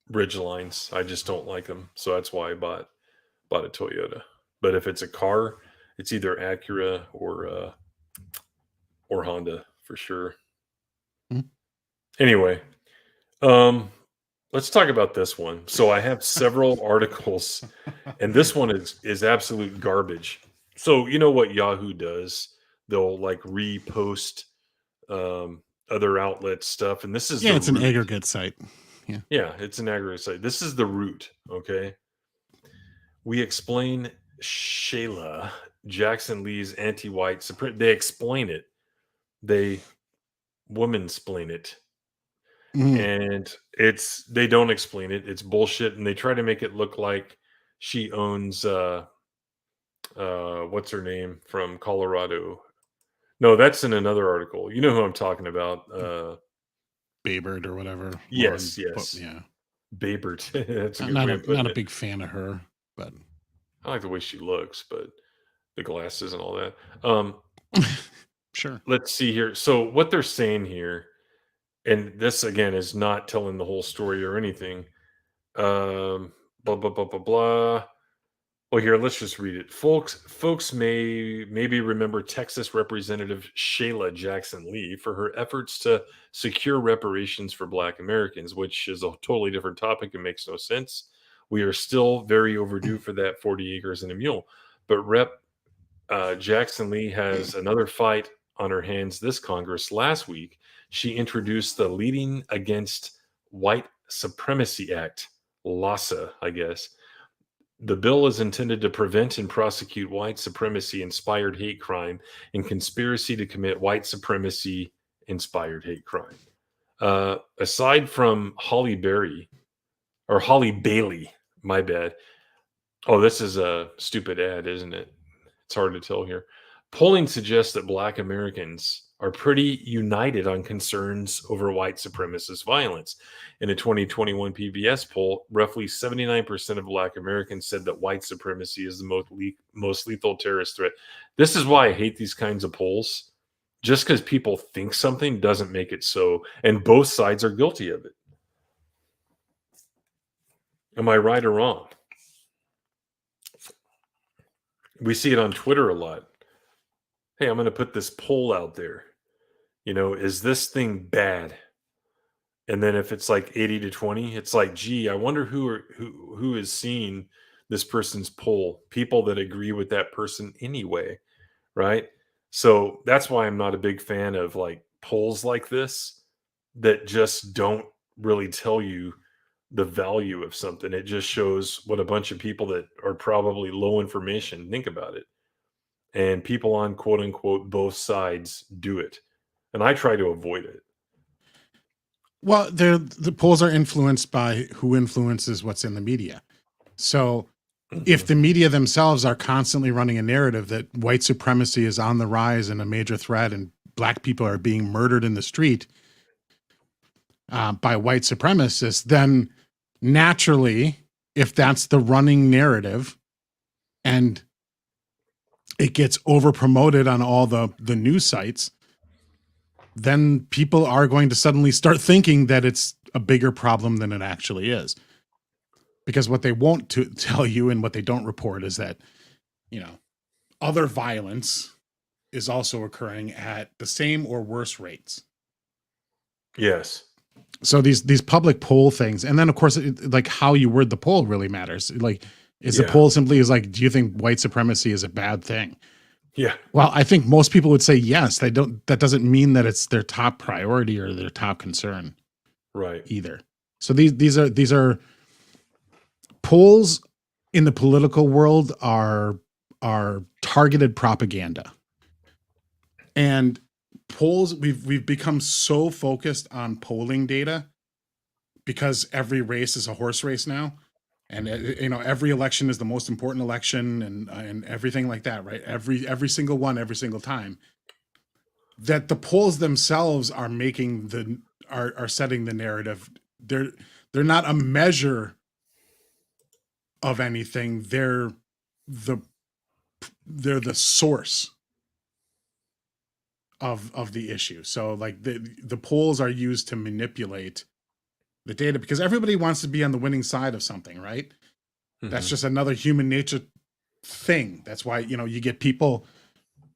Speaker 9: Ridge lines. I just don't like them. So that's why I bought a Toyota. But if it's a car, it's either Acura or or Honda for sure.
Speaker 10: Hmm.
Speaker 9: Anyway, let's talk about this one. So I have several articles, and this one is absolute garbage. So you know what Yahoo does? They'll like repost other outlet stuff, and this is
Speaker 10: Yeah,
Speaker 9: the
Speaker 10: it's an
Speaker 9: root.
Speaker 10: aggregate site. Yeah.
Speaker 9: Yeah, it's an aggregate site. This is the root. Okay, we explain Sheila Jackson Lee's anti-white supremacy. They explain it. They woman-splain it. And they don't explain it. It's bullshit, and they try to make it look like she owns what's her name from Colorado. No, that's in another article. You know who I'm talking about.
Speaker 10: Baybird or whatever.
Speaker 9: Yes,
Speaker 10: Lauren,
Speaker 9: yes.
Speaker 10: yeah.
Speaker 9: Baybird. That's a good
Speaker 10: Not
Speaker 9: way
Speaker 10: a
Speaker 9: of putting
Speaker 10: not a
Speaker 9: it.
Speaker 10: big fan of her, but
Speaker 9: I like the way she looks, but the glasses and all that.
Speaker 10: sure.
Speaker 9: Let's see here. So what they're saying here, and this again is not telling the whole story or anything. Blah blah blah blah blah. Well, here, let's just read it. Folks may maybe remember Texas Representative Sheila Jackson Lee for her efforts to secure reparations for Black Americans, which is a totally different topic and makes no sense. We are still very overdue for that 40 acres and a mule. But Rep. Jackson Lee has another fight on her hands this Congress. Last week, she introduced the Leading Against White Supremacy Act, LASA, I guess. The bill is intended to prevent and prosecute white supremacy-inspired hate crime and conspiracy to commit white supremacy-inspired hate crime. Aside from Holly Bailey, my bad. Oh, this is a stupid ad, isn't it? It's hard to tell here. Polling suggests that Black Americans are pretty united on concerns over white supremacist violence. In a 2021 PBS poll, roughly 79% of Black Americans said that white supremacy is the most lethal terrorist threat. This is why I hate these kinds of polls. Just because people think something doesn't make it so, and both sides are guilty of it. Am I right or wrong? We see it on Twitter a lot. Hey, I'm going to put this poll out there. You know, is this thing bad? And then if it's like 80 to 20, it's like, gee, I wonder who is seeing this person's poll. People that agree with that person anyway, right? So that's why I'm not a big fan of like polls like this that just don't really tell you the value of something. It just shows what a bunch of people that are probably low information think about it. And people on quote unquote both sides do it. And I try to avoid it.
Speaker 10: Well, the polls are influenced by who influences what's in the media. So if the media themselves are constantly running a narrative that white supremacy is on the rise and a major threat and Black people are being murdered in the street by white supremacists, then naturally, if that's the running narrative and it gets over promoted on all the news sites, then people are going to suddenly start thinking that it's a bigger problem than it actually is. Because what they won't tell you and what they don't report is that, you know, other violence is also occurring at the same or worse rates.
Speaker 9: Yes.
Speaker 10: So these public poll things, and then of course, like how you word the poll really matters. Like, is the poll simply is like, do you think white supremacy is a bad thing?
Speaker 9: Yeah.
Speaker 10: Well, I think most people would say yes. They don't. That doesn't mean that it's their top priority or their top concern,
Speaker 9: right?
Speaker 10: Either. So these are polls in the political world are targeted propaganda, and polls we've become so focused on polling data because every race is a horse race now. And you know, every election is the most important election, and everything like that, right? Every single one, every single time. That the polls themselves are making are setting the narrative. They're not a measure of anything. They're the source of the issue. So like the polls are used to manipulate the data because everybody wants to be on the winning side of something, right? Mm-hmm. That's just another human nature thing. That's why, you know, you get people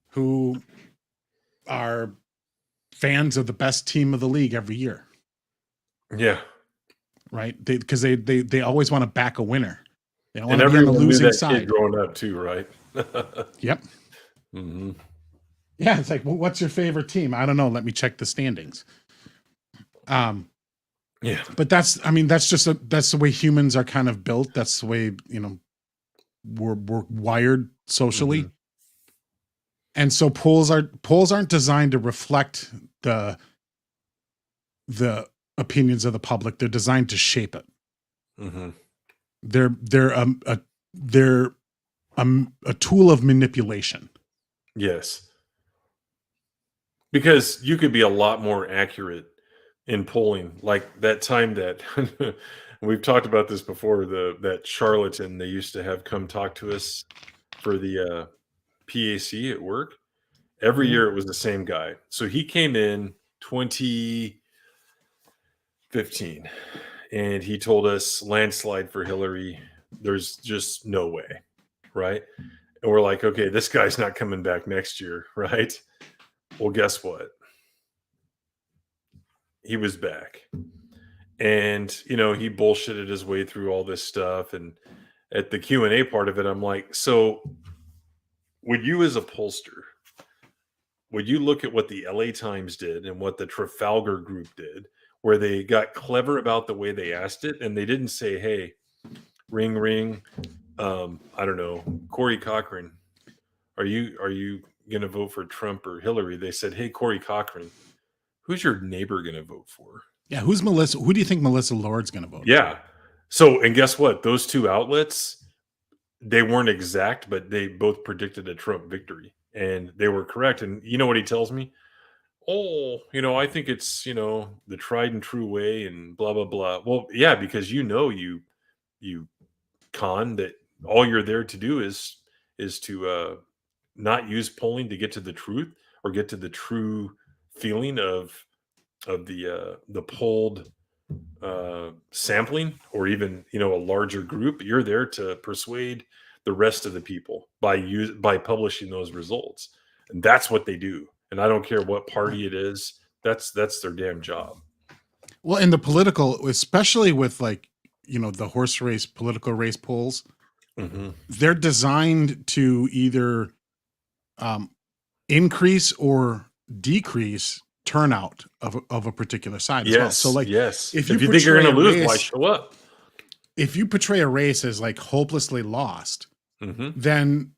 Speaker 10: who are fans of the best team of the league every year.
Speaker 9: Yeah.
Speaker 10: Right. Because they always want to back a winner. They don't want
Speaker 9: And
Speaker 10: to be on the
Speaker 9: everyone knew
Speaker 10: losing
Speaker 9: that
Speaker 10: side.
Speaker 9: kid growing up too, right?
Speaker 10: Yep.
Speaker 9: Mm-hmm.
Speaker 10: Yeah, it's like, well, what's your favorite team? I don't know. Let me check the standings.
Speaker 9: Yeah.
Speaker 10: But that's the way humans are kind of built. That's the way, we're wired socially.
Speaker 9: Mm-hmm.
Speaker 10: And so polls aren't designed to reflect the opinions of the public. They're designed to shape it.
Speaker 9: Mm-hmm.
Speaker 10: They're a tool of manipulation.
Speaker 9: Yes. Because you could be a lot more accurate in polling. Like that time that we've talked about this before, that charlatan they used to have come talk to us for the PAC at work. Every year it was the same guy. So he came in 2015 and he told us landslide for Hillary. There's just no way. Right. And we're like, okay, this guy's not coming back next year. Right. Well, guess what? He was back. And, he bullshitted his way through all this stuff. And at the Q&A part of it, I'm like, so would you as a pollster, would you look at what the LA Times did and what the Trafalgar Group did, where they got clever about the way they asked it? And they didn't say, hey, ring, ring. I don't know, Corey Cochran, are you going to vote for Trump or Hillary? They said, hey, Corey Cochran, who's your neighbor going to vote for?
Speaker 10: Yeah. Who do you think Melissa Lord's going to vote
Speaker 9: for? So, and guess what? Those two outlets, they weren't exact, but they both predicted a Trump victory and they were correct. And you know what he tells me? Oh, I think it's, the tried and true way and blah, blah, blah. Well, yeah, because you con that all you're there to do is to not use polling to get to the truth or get to the true feeling of the polled sampling, or even a larger group. You're there to persuade the rest of the people by publishing those results, and that's what they do. And I don't care what party it is. That's their damn job.
Speaker 10: Well, in the political, especially with the horse race, political race polls, they're designed to either increase or decrease turnout of a particular side as well. So
Speaker 9: if you think you're going to lose, why show up?
Speaker 10: If you portray a race as hopelessly lost, then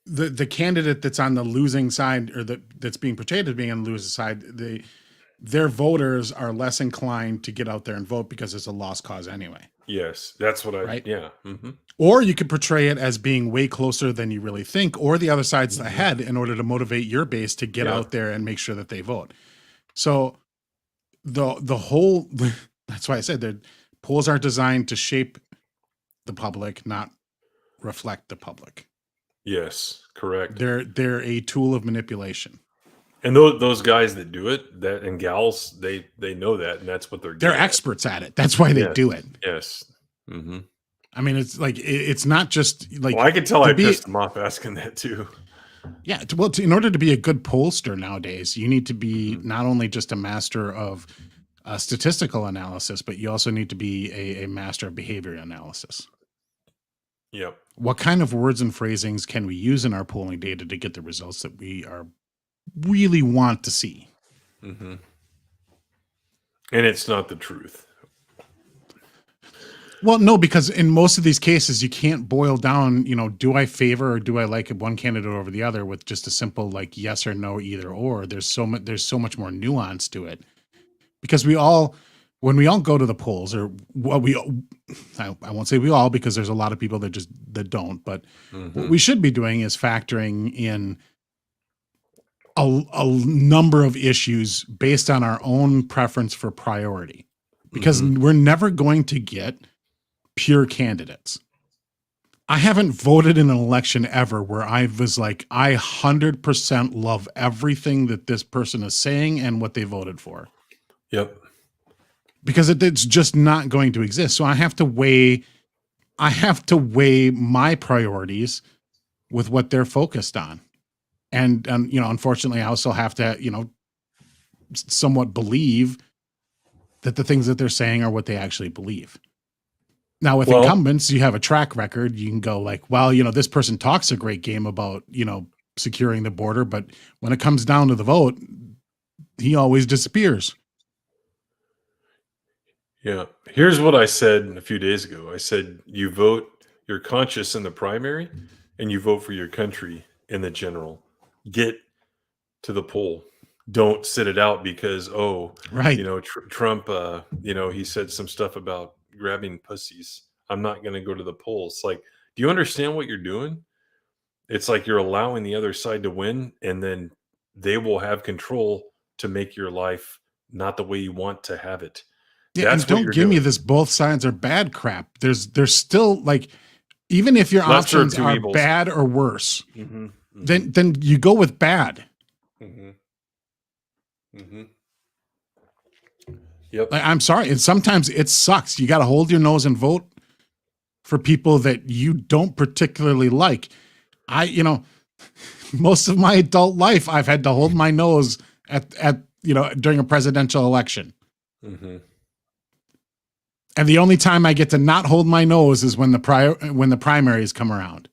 Speaker 10: the candidate that's on the losing side, or that's being portrayed as being on the losing side, their voters are less inclined to get out there and vote because it's a lost cause anyway.
Speaker 9: Yes, that's what
Speaker 10: right?
Speaker 9: Yeah.
Speaker 10: Or you could portray it as being way closer than you really think, or the other side's ahead in order to motivate your base to get out there and make sure that they vote. So the whole, that's why I said that polls are designed to shape the public, not reflect the public.
Speaker 9: Yes, correct.
Speaker 10: They're a tool of manipulation.
Speaker 9: And those guys that do it, and gals, they know that, and that's what
Speaker 10: they're experts at it. That's why they do it.
Speaker 9: Yes.
Speaker 10: I mean, it's it's not just
Speaker 9: Well, I can tell I pissed them off asking that too.
Speaker 10: Yeah. Well, in order to be a good pollster nowadays, you need to be not only just a master of statistical analysis, but you also need to be a master of behavior analysis.
Speaker 9: Yep.
Speaker 10: What kind of words and phrasings can we use in our polling data to get the results that we really want to see?
Speaker 9: And it's not the truth.
Speaker 10: Well, no, because in most of these cases, you can't boil down, do I favor or do I like one candidate over the other with just a simple yes or no, either or. There's so much more nuance to it, because when we all go to the polls, or I won't say we all, because there's a lot of people that don't, but what we should be doing is factoring in a number of issues based on our own preference for priority, because we're never going to get pure candidates. I haven't voted in an election ever where I was I 100% love everything that this person is saying and what they voted for.
Speaker 9: Yep.
Speaker 10: Because it's just not going to exist. So I have to weigh my priorities with what they're focused on. And unfortunately, I also have to, somewhat believe that the things that they're saying are what they actually believe. Now, with incumbents, you have a track record. You can go like, well, this person talks a great game about, securing the border, but when it comes down to the vote, he always disappears.
Speaker 9: Yeah. Here's what I said a few days ago. I said, you vote your conscience in the primary and you vote for your country in the general. Get to the poll. Don't sit it out because, Trump, he said some stuff about grabbing pussies. I'm not going to go to the polls. Like, do you understand what you're doing? It's like you're allowing the other side to win, and then they will have control to make your life not the way you want to have it.
Speaker 10: Yeah, and don't give me this both sides are bad crap. There's still like, even if your options are bad or worse, then you go with bad.
Speaker 9: Yep.
Speaker 10: Like, I'm sorry. And sometimes it sucks. You got to hold your nose and vote for people that you don't particularly like. Most of my adult life, I've had to hold my nose at during a presidential election. And the only time I get to not hold my nose is when the primaries come around.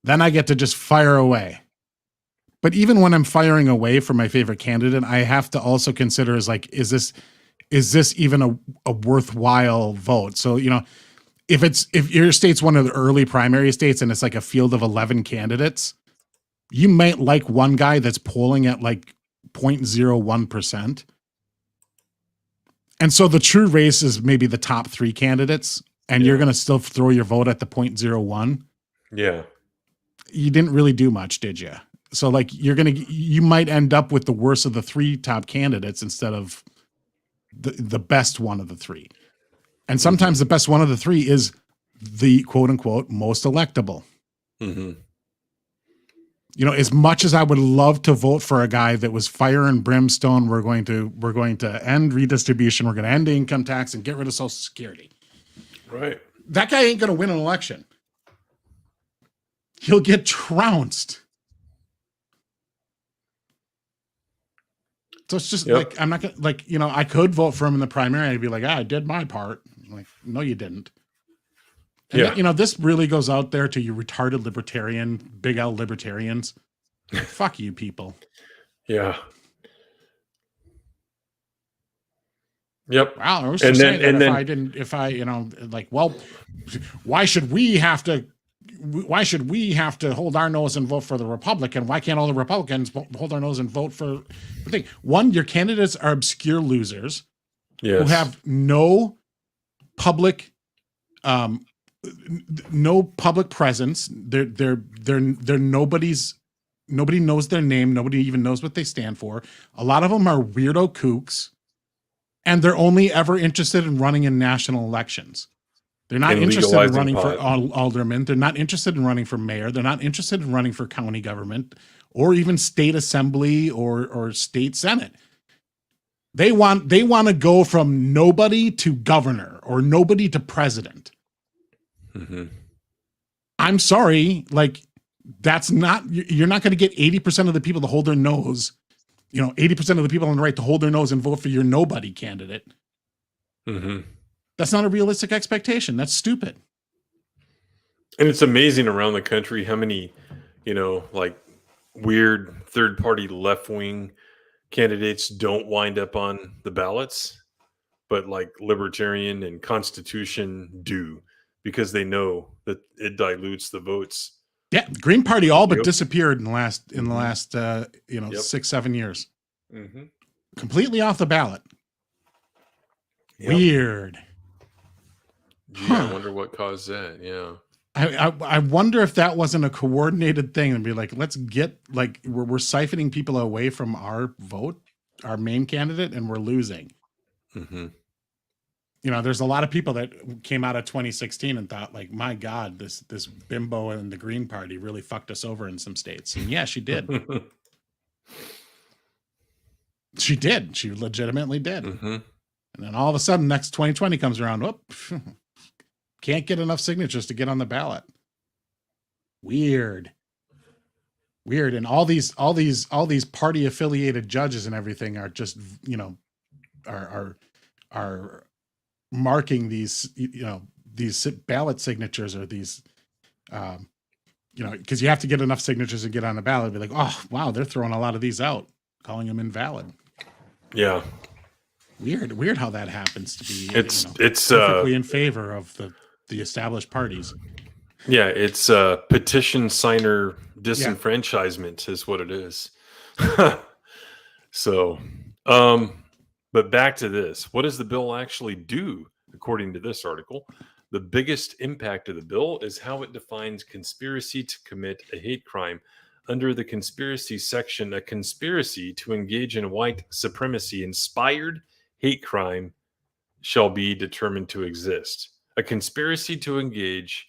Speaker 10: Then I get to just fire away. But even when I'm firing away for my favorite candidate, I have to also consider is this even a worthwhile vote? So, if your state's one of the early primary states and it's like a field of 11 candidates, you might like one guy that's polling at like 0.01%. And so the true race is maybe the top 3 candidates, and you're going to still throw your vote at the 0.01.
Speaker 9: Yeah.
Speaker 10: You didn't really do much, did you? So like you might end up with the worst of the 3 top candidates instead of the best one of the 3. And sometimes the best one of the 3 is the quote unquote most electable. As much as I would love to vote for a guy that was fire and brimstone, we're going to end redistribution, we're going to end income tax and get rid of Social Security.
Speaker 9: Right.
Speaker 10: That guy ain't going to win an election. He'll get trounced. So it's just like, I'm not going to I could vote for him in the primary. I'd be like, I did my part. I'm like, no, you didn't. And then, this really goes out there to you retarded libertarian, big L libertarians. Fuck you people.
Speaker 9: Yeah. Yep.
Speaker 10: Wow. I was just saying why should we have to hold our nose and vote for the Republican? Why can't all the Republicans hold their nose and vote for the thing? One, your candidates are obscure losers who have no public presence. They're nobody's. Nobody knows their name. Nobody even knows what they stand for. A lot of them are weirdo kooks, and they're only ever interested in running in national elections. They're not interested in running for alderman. They're not interested in running for mayor. They're not interested in running for county government or even state assembly or state senate. They want to go from nobody to governor or nobody to president. I'm sorry, like you're not going to get 80% of the people to hold their nose, 80% of the people on the right to hold their nose and vote for your nobody candidate. That's not a realistic expectation. That's stupid.
Speaker 9: And it's amazing around the country how many, weird third-party left-wing candidates don't wind up on the ballots, but like Libertarian and Constitution do, because they know that it dilutes the votes.
Speaker 10: Yeah, the Green Party all but disappeared in the last 6-7 years. Completely off the ballot. Weird.
Speaker 9: Gee, I wonder what caused that. Yeah.
Speaker 10: I wonder if that wasn't a coordinated thing and be like, let's get we're siphoning people away from our vote, our main candidate, and we're losing. There's a lot of people that came out of 2016 and thought like, my God, this bimbo in the Green Party really fucked us over in some states. And yeah, she did. She did. She legitimately did. And then all of a sudden, next 2020 comes around. Whoop. Can't get enough signatures to get on the ballot. Weird. Weird. And all these party affiliated judges and everything are just, are marking these, these ballot signatures or these, because you have to get enough signatures and get on the ballot. Be like, oh wow, they're throwing a lot of these out, calling them invalid.
Speaker 9: Yeah.
Speaker 10: Weird how that happens to be.
Speaker 9: It's
Speaker 10: perfectly in favor of the established parties.
Speaker 9: Yeah, it's petition signer disenfranchisement is what it is. So, but back to this. What does the bill actually do, according to this article? The biggest impact of the bill is how it defines conspiracy to commit a hate crime. Under the conspiracy section, a conspiracy to engage in white supremacy inspired hate crime shall be determined to exist. A conspiracy to engage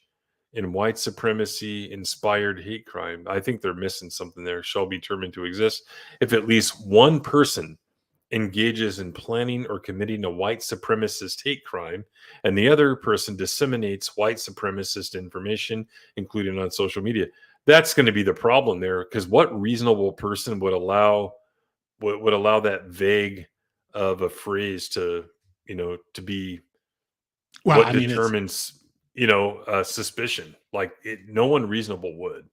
Speaker 9: in white supremacy inspired hate crime, I think they're missing something there, shall be determined to exist if at least one person engages in planning or committing a white supremacist hate crime and the other person disseminates white supremacist information, including on social media. That's going to be the problem there, because what reasonable person would allow that vague of a phrase to be what determines suspicion? Like no one reasonable would.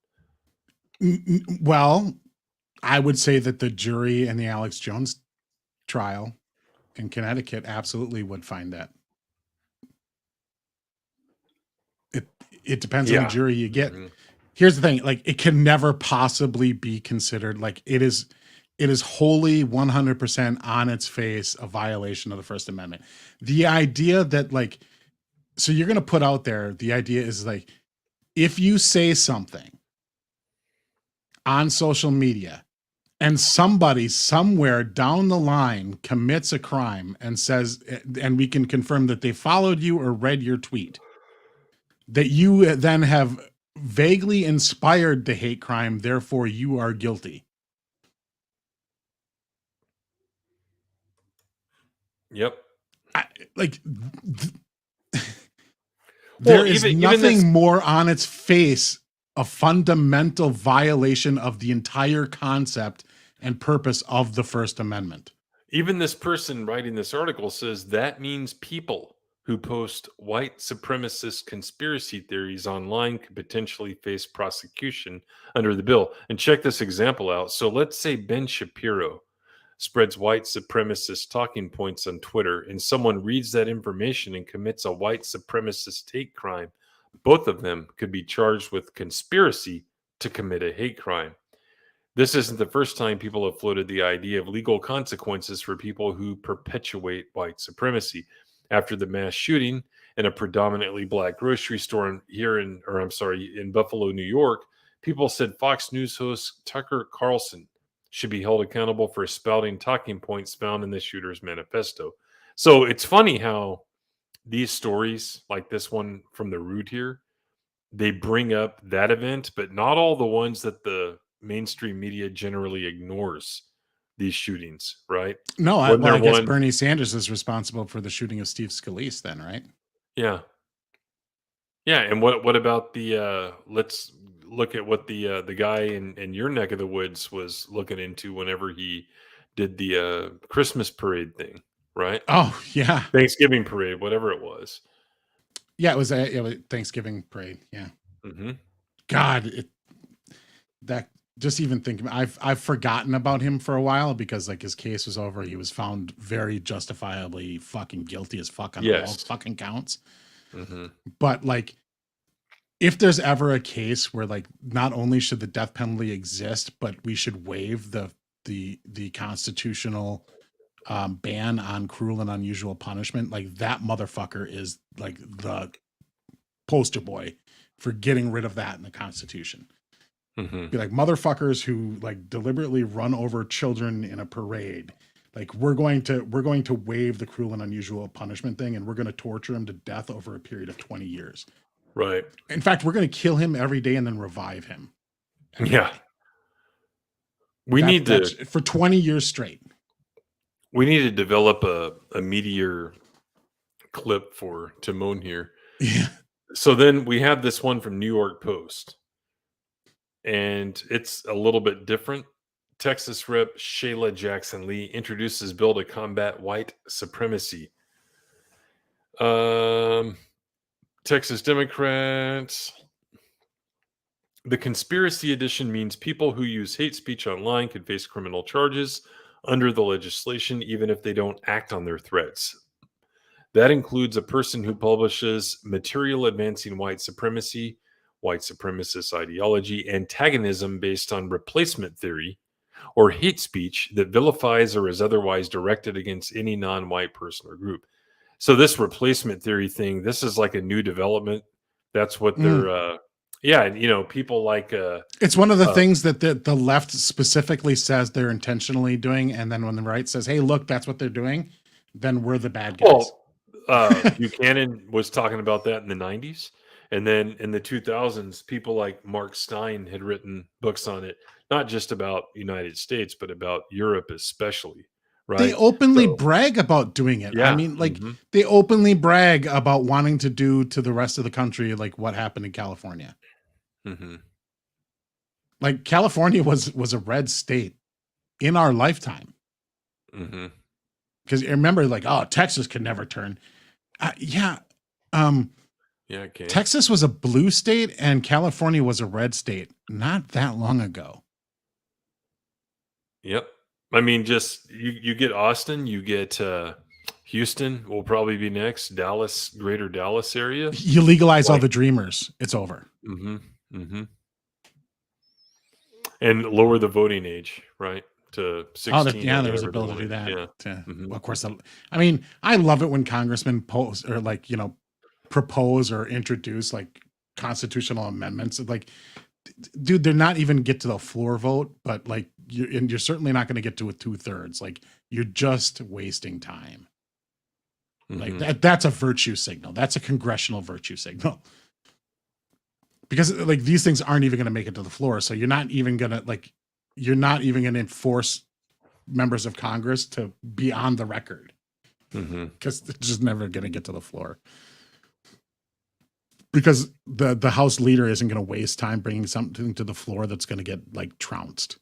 Speaker 10: Well, I would say that the jury in the Alex Jones trial in Connecticut absolutely would find that. It depends on the jury you get. Mm-hmm. Here's the thing, like it can never possibly be considered like it is wholly 100% on its face a violation of the First Amendment. The idea that so you're going to put out there, the idea is like, if you say something on social media and somebody somewhere down the line commits a crime and says, and we can confirm that they followed you or read your tweet, that you then have vaguely inspired the hate crime, therefore you are guilty.
Speaker 9: Yep.
Speaker 10: There is nothing more on its face a fundamental violation of the entire concept and purpose of the First Amendment.
Speaker 9: Even this person writing this article says that means people who post white supremacist conspiracy theories online could potentially face prosecution under the bill. And check this example out. So let's say Ben Shapiro spreads white supremacist talking points on Twitter, and someone reads that information and commits a white supremacist hate crime. Both of them could be charged with conspiracy to commit a hate crime. This isn't the first time people have floated the idea of legal consequences for people who perpetuate white supremacy. After the mass shooting in a predominantly black grocery store in Buffalo, New York, people said Fox News host Tucker Carlson should be held accountable for spouting talking points found in the shooter's manifesto. So it's funny how these stories, like this one from the Root here, they bring up that event, but not all the ones that the mainstream media generally ignores these shootings, right?
Speaker 10: No, I guess Bernie Sanders is responsible for the shooting of Steve Scalise then, right?
Speaker 9: Yeah. Yeah, and what about the let's look at what the guy in your neck of the woods was looking into whenever he did the Christmas parade thing, right?
Speaker 10: Oh, yeah.
Speaker 9: Thanksgiving parade, whatever it was.
Speaker 10: Yeah, it was a Thanksgiving parade, yeah.
Speaker 9: Mm-hmm.
Speaker 10: God, just even thinking, I've forgotten about him for a while because his case was over. He was found very justifiably fucking guilty as fuck on all fucking counts.
Speaker 9: Mm-hmm.
Speaker 10: But if there's ever a case where not only should the death penalty exist, but we should waive the constitutional ban on cruel and unusual punishment, that motherfucker is the poster boy for getting rid of that in the Constitution.
Speaker 9: Mm-hmm.
Speaker 10: Be motherfuckers who deliberately run over children in a parade. We're going to waive the cruel and unusual punishment thing, and we're going to torture him to death over a period of 20 years.
Speaker 9: Right.
Speaker 10: In fact, we're going to kill him every day and then revive him.
Speaker 9: Yeah. We need to
Speaker 10: for 20 years straight.
Speaker 9: We need to develop a meteor clip for Timon here.
Speaker 10: Yeah.
Speaker 9: So then we have this one from New York Post. and it's a little bit different. Texas Rep. Sheila Jackson Lee introduces bill to combat white supremacy. Texas Democrats. The conspiracy edition means people who use hate speech online could face criminal charges under the legislation, even if they don't act on their threats. That includes a person who publishes material advancing white supremacy, white supremacist ideology, antagonism based on replacement theory, or hate speech that vilifies or is otherwise directed against any non-white person or group. So this replacement theory thing, this is like a new development. That's what they're, people like...
Speaker 10: it's one of the things that the left specifically says they're intentionally doing, and then when the right says, hey, look, that's what they're doing, then we're the bad guys.
Speaker 9: Well, Buchanan was talking about that in the 90s. And then in the 2000s, people like Mark Stein had written books on it, not just about United States, but about Europe especially, right?
Speaker 10: They openly brag about doing it.
Speaker 9: Yeah.
Speaker 10: I mean, like, they openly brag about wanting to do to the rest of the country like what happened in California. Like, California was a red state in our lifetime. Because remember, like, oh, Texas could never turn. Texas was a blue state and California was a red state not that long ago.
Speaker 9: Yep. I mean, just you get Austin, you get Houston will probably be next, Dallas, greater Dallas area.
Speaker 10: You legalize all the dreamers, it's over.
Speaker 9: And lower the voting age, right? To 16.
Speaker 10: There was a bill to do that. Of course, I mean, I love it when congressmen propose or introduce like constitutional amendments. Like, dude, they're not even get to the floor vote, but like you're certainly not going to get to a 2/3. Like, you're just wasting time. Like that's a virtue signal. That's a congressional virtue signal. Because like these things aren't even going to make it to the floor. So you're not even going to enforce members of Congress to be on the record. Because they're just never going to get to the floor. Because the House leader isn't going to waste time bringing something to the floor that's going to get like trounced.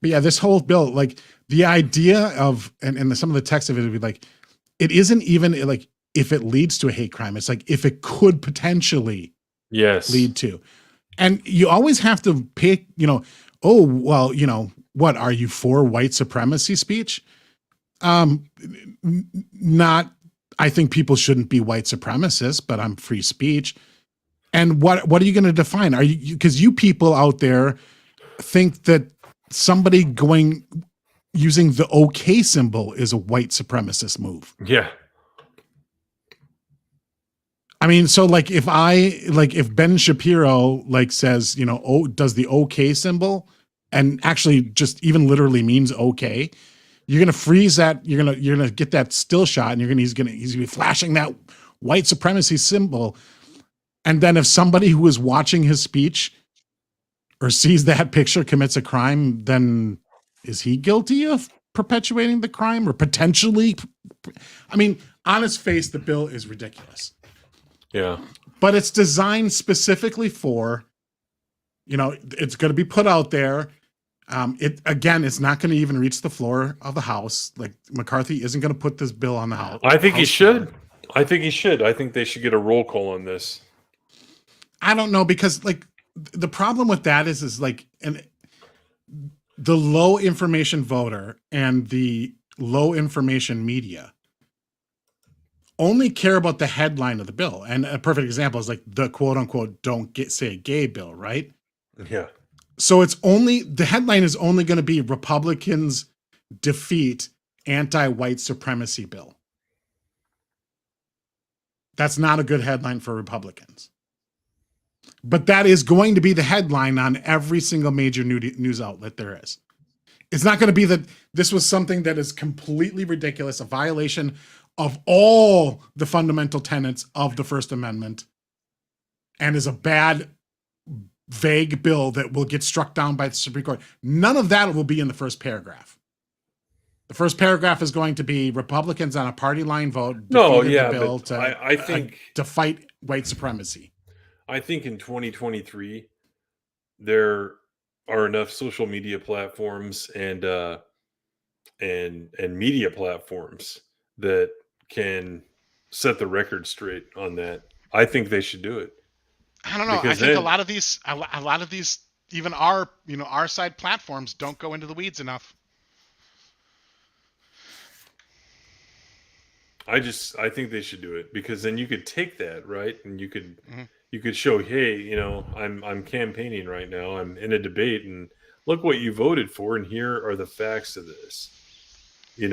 Speaker 10: But yeah, this whole bill, like the idea of, and some of the text of it would be like, it isn't even like if it leads to a hate crime. It's like if it could potentially lead to. And you always have to pick, what are you for white supremacy speech? Not, I think people shouldn't be white supremacists, but I'm free speech. And what are you going to define? Are you, because you people out there think that somebody using the OK symbol is a white supremacist move.
Speaker 9: Yeah.
Speaker 10: I mean, so like if Ben Shapiro like says, does the OK symbol and actually just even literally means OK, you're going to freeze that. You're going to get that still shot and he's going to be flashing that white supremacy symbol. And then if somebody who is watching his speech or sees that picture commits a crime, then is he guilty of perpetuating the crime or potentially? I mean, on its face, the bill is ridiculous.
Speaker 9: Yeah.
Speaker 10: But it's designed specifically for, it's going to be put out there. It's not going to even reach the floor of the House. Like, McCarthy isn't going to put this bill on the House.
Speaker 9: I think he should. I think they should get a roll call on this.
Speaker 10: I don't know, because like the problem with that is like, and the low information voter and the low information media only care about the headline of the bill. And a perfect example is like the quote unquote don't say gay bill, right?
Speaker 9: Yeah.
Speaker 10: So the headline is only going to be Republicans defeat anti-white supremacy bill. That's not a good headline for Republicans. But that is going to be the headline on every single major news outlet there is. It's not going to be that this was something that is completely ridiculous, a violation of all the fundamental tenets of the First Amendment, and is a bad, vague bill that will get struck down by the Supreme Court. None of that will be in the first paragraph. The first paragraph is going to be Republicans on a party line vote defeated the bill to fight white supremacy.
Speaker 9: I think in 2023 there are enough social media platforms and media platforms that can set the record straight on that. I think they should do it.
Speaker 12: I don't know. I think a lot of these, even our side platforms don't go into the weeds enough.
Speaker 9: I think they should do it, because then you could take that, right, and you could show, hey, I'm campaigning right now, I'm in a debate, and look what you voted for, and here are the facts of this. I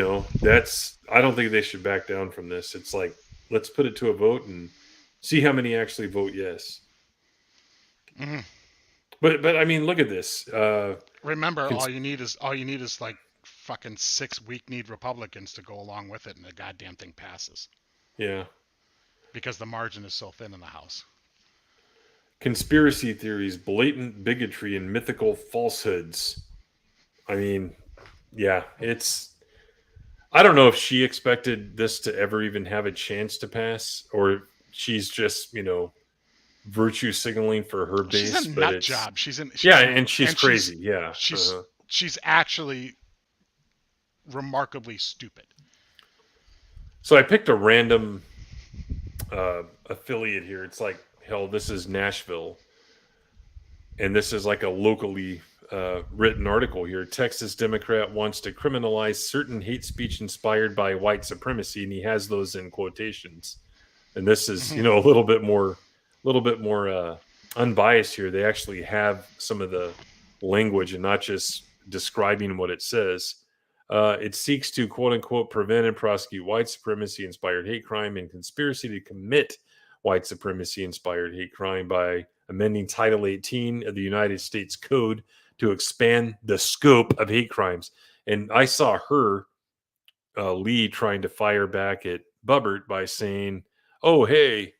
Speaker 9: don't think they should back down from this. It's like, let's put it to a vote and see how many actually vote yes.
Speaker 12: Mm-hmm.
Speaker 9: But I mean, look at this.
Speaker 12: Remember, all you need is like fucking 6 weak-kneed Republicans to go along with it, and the goddamn thing passes.
Speaker 9: Yeah.
Speaker 12: Because the margin is so thin in the House.
Speaker 9: Conspiracy theories, blatant bigotry, and mythical falsehoods. I mean, yeah, I don't know if she expected this to ever even have a chance to pass, or she's just, virtue signaling for her base.
Speaker 12: She's a nut job. She's
Speaker 9: crazy.
Speaker 12: She's actually remarkably stupid.
Speaker 9: So I picked a random affiliate here. It's like, hell, this is Nashville, and this is like a locally written article here. Texas Democrat wants to criminalize certain hate speech inspired by white supremacy, and he has those in quotations. And this is, a little bit more unbiased here. They actually have some of the language and not just describing what it says. It seeks to, quote unquote, prevent and prosecute white supremacy inspired hate crime and conspiracy to commit white supremacy inspired hate crime by amending Title 18 of the United States Code to expand the scope of hate crimes. And I saw her, Lee, trying to fire back at Bubbert by saying, oh, hey,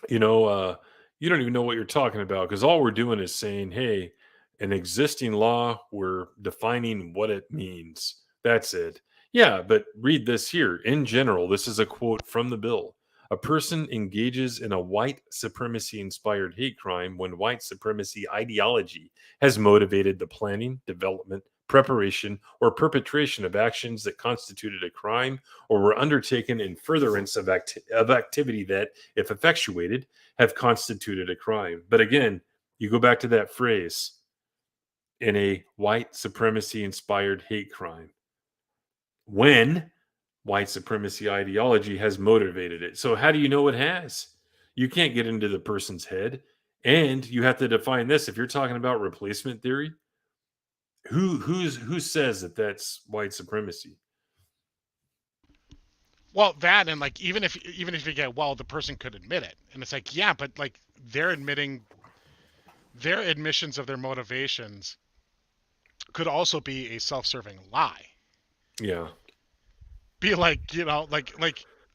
Speaker 9: you don't even know what you're talking about, because all we're doing is saying, hey, an existing law, we're defining what it means. That's it. Yeah, but read this here. In general, this is a quote from the bill. A person engages in a white supremacy-inspired hate crime when white supremacy ideology has motivated the planning, development, preparation, or perpetration of actions that constituted a crime or were undertaken in furtherance of activity that, if effectuated, have constituted a crime. But again, you go back to that phrase, in a white supremacy-inspired hate crime, when white supremacy ideology has motivated it. So how do you know it has? You can't get into the person's head, and you have to define this. If you're talking about replacement theory, who says that that's white supremacy?
Speaker 12: Well, that, and like even if you get, well, the person could admit it, and it's like, yeah, but like they're admitting their admissions of their motivations could also be a self-serving lie.
Speaker 9: Yeah.
Speaker 12: Be like,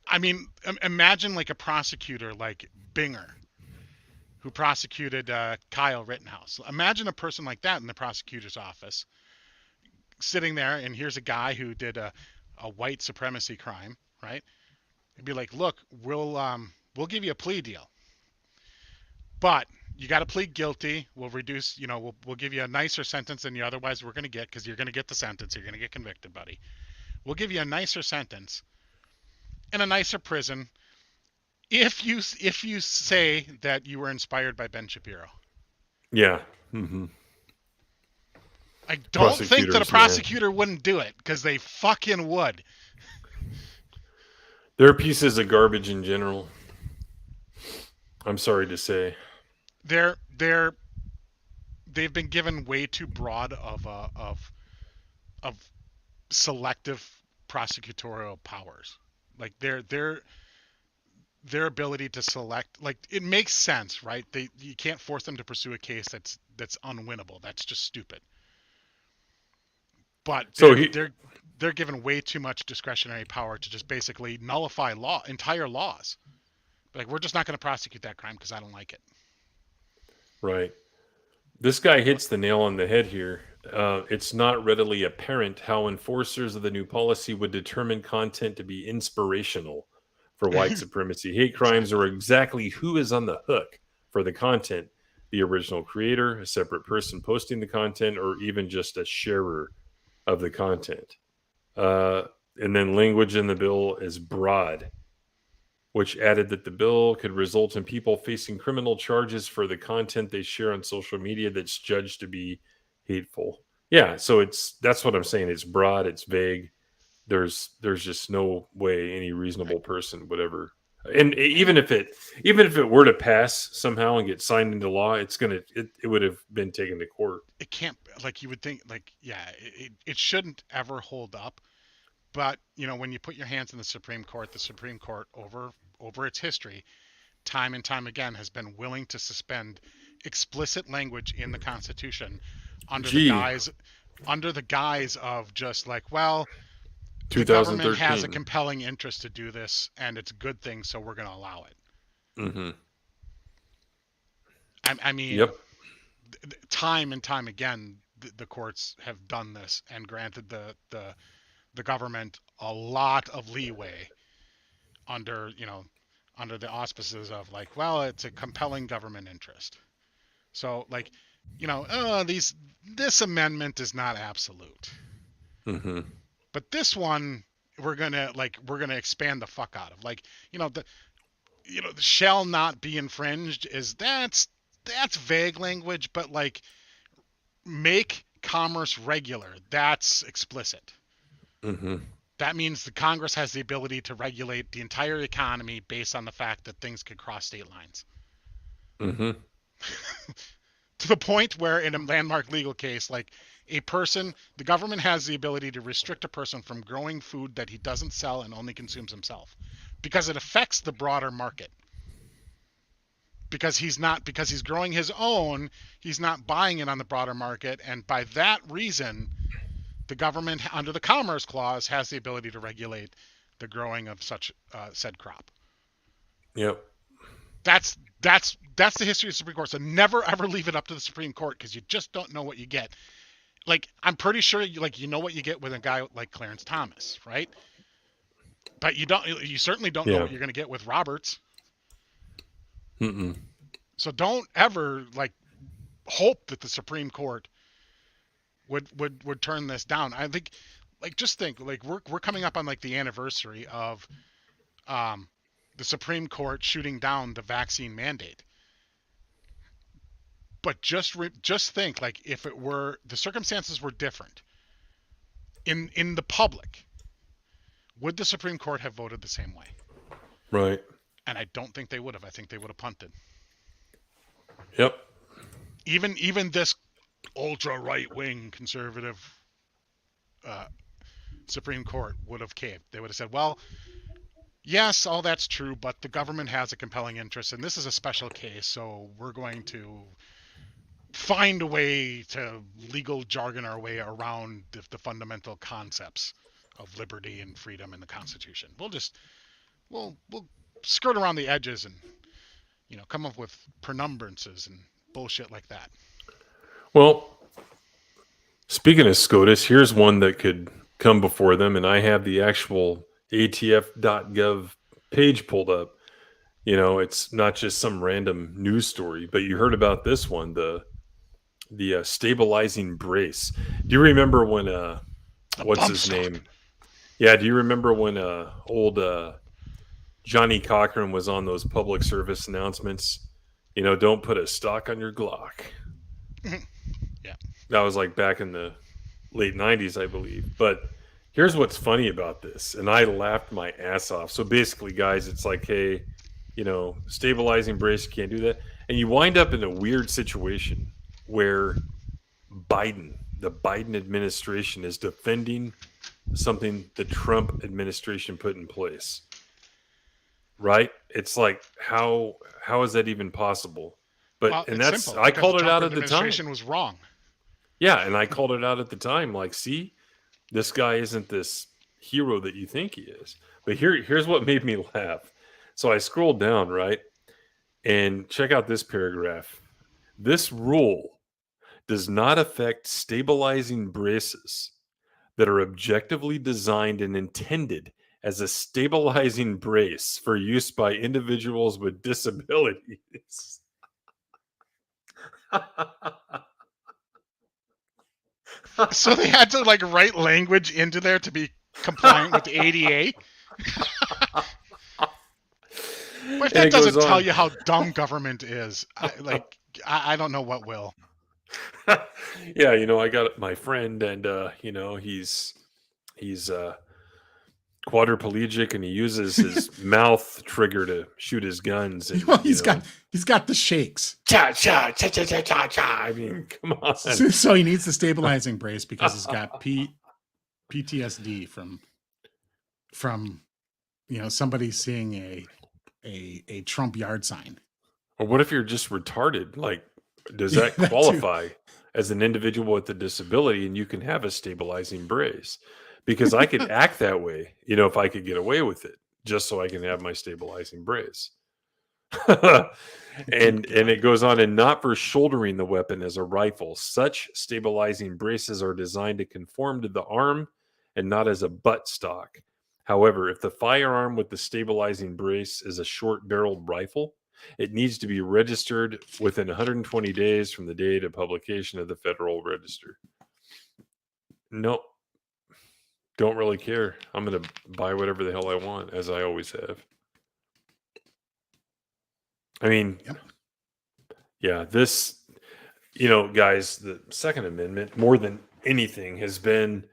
Speaker 12: I mean, imagine like a prosecutor like Binger, who prosecuted Kyle Rittenhouse. Imagine a person like that in the prosecutor's office, sitting there, and here's a guy who did a white supremacy crime, right? It'd be like, look, we'll give you a plea deal, but you got to plead guilty. We'll reduce, we'll give you a nicer sentence than you otherwise were going to get, because you're going to get the sentence. You're going to get convicted, buddy. We'll give you a nicer sentence and a nicer prison if you say that you were inspired by Ben Shapiro.
Speaker 9: Yeah. Mm-hmm.
Speaker 12: I don't think that a prosecutor wouldn't do it, because they fucking would.
Speaker 9: They're pieces of garbage in general. I'm sorry to say.
Speaker 12: They've been given way too broad of selective prosecutorial powers. Like their ability to select, like, it makes sense, right? You can't force them to pursue a case that's unwinnable. That's just stupid. But they're given way too much discretionary power to just basically nullify entire laws. Like, we're just not going to prosecute that crime because I don't like it.
Speaker 9: Right. This guy hits the nail on the head here. It's not readily apparent how enforcers of the new policy would determine content to be inspirational for white supremacy hate crimes, or exactly who is on the hook for the content, the original creator, a separate person posting the content, or even just a sharer of the content. And then language in the bill is broad, which added that the bill could result in people facing criminal charges for the content they share on social media that's judged to be hateful. Yeah, so that's what I'm saying. It's broad, it's vague. There's just no way any reasonable person would ever. And even if it were to pass somehow and get signed into law, it would have been taken to court.
Speaker 12: It can't, like, you would think, like, yeah, it shouldn't ever hold up. But, you know, when you put your hands in the Supreme Court over its history, time and time again has been willing to suspend explicit language in the Constitution under the guise of just like, well, the government has a compelling interest to do this, and it's a good thing, so we're going to allow it.
Speaker 9: Mm-hmm.
Speaker 12: I mean,
Speaker 9: yep.
Speaker 12: Time and time again, the courts have done this and granted the government a lot of leeway under the auspices of like, well, it's a compelling government interest. So like, you know, this amendment is not absolute.
Speaker 9: Mm-hmm.
Speaker 12: But this one, we're gonna expand the fuck out of. Like, the shall not be infringed that's vague language, but like, make commerce regular, that's explicit.
Speaker 9: Mm-hmm.
Speaker 12: That means the Congress has the ability to regulate the entire economy based on the fact that things could cross state lines.
Speaker 9: Mm-hmm.
Speaker 12: To the point where in a landmark legal case, like the government has the ability to restrict a person from growing food that he doesn't sell and only consumes himself because it affects the broader market. Because he's growing his own, he's not buying it on the broader market. And by that reason, the government under the Commerce Clause has the ability to regulate the growing of such said crop.
Speaker 9: Yep.
Speaker 12: That's the history of the Supreme Court. So never ever leave it up to the Supreme Court because you just don't know what you get. Like, I'm pretty sure you know what you get with a guy like Clarence Thomas, right? But you certainly don't know what you're going to get with Roberts.
Speaker 9: Mm-mm.
Speaker 12: So don't ever hope that the Supreme Court would turn this down. I think, just think, we're coming up on the anniversary of the Supreme Court shooting down the vaccine mandate. But just think, if it were, the circumstances were different in the public, would the Supreme Court have voted the same way?
Speaker 9: Right.
Speaker 12: And I don't think they would have. I think they would have punted.
Speaker 9: Yep.
Speaker 12: Even this ultra right-wing conservative Supreme Court would have caved. They would have said, well, yes, all that's true, but the government has a compelling interest, and this is a special case, so we're going to find a way to legal jargon our way around the fundamental concepts of liberty and freedom in the Constitution. We'll skirt around the edges and come up with penumbrances and bullshit like that.
Speaker 9: Well, speaking of SCOTUS, here's one that could come before them, and I have the actual ATF.gov page pulled up. It's not just some random news story, but you heard about this one, the stabilizing brace. Do you remember when what's his name? Yeah, do you remember when old Johnny Cochran was on those public service announcements? Don't put a stock on your Glock.
Speaker 12: Yeah.
Speaker 9: That was back in the late 90s, I believe. But here's what's funny about this, and I laughed my ass off. So basically, guys, it's hey, stabilizing brace, you can't do that. And you wind up in a weird situation where the Biden administration is defending something the Trump administration put in place. Right? It's how is that even possible? But and that's simple, I called it out at the time. The
Speaker 12: administration was wrong.
Speaker 9: Yeah, and I called it out at the time. See, this guy isn't this hero that you think he is. But here's what made me laugh. So I scrolled down, right? And check out this paragraph. This rule does not affect stabilizing braces that are objectively designed and intended as a stabilizing brace for use by individuals with disabilities.
Speaker 12: So they had to like write language into there to be compliant with the ADA. But if that doesn't tell you how dumb government is, I don't know what will.
Speaker 9: Yeah, I got my friend, and he's quadriplegic, and he uses his mouth trigger to shoot his guns. And,
Speaker 10: well, he's got the shakes.
Speaker 9: Cha cha cha cha cha cha cha. I mean, come on.
Speaker 10: So he needs the stabilizing brace because he's got PTSD from somebody seeing a Trump yard sign.
Speaker 9: Or what if you're just retarded? Like, does that qualify as an individual with a disability, and you can have a stabilizing brace? Because I could act that way, if I could get away with it, just so I can have my stabilizing brace. and it goes on, and not for shouldering the weapon as a rifle. Such stabilizing braces are designed to conform to the arm and not as a butt stock. However, if the firearm with the stabilizing brace is a short-barreled rifle, it needs to be registered within 120 days from the date of publication of the Federal Register. Nope. Don't really care. I'm going to buy whatever the hell I want, as I always have. I mean, yeah, this, guys, the Second Amendment, more than anything, has been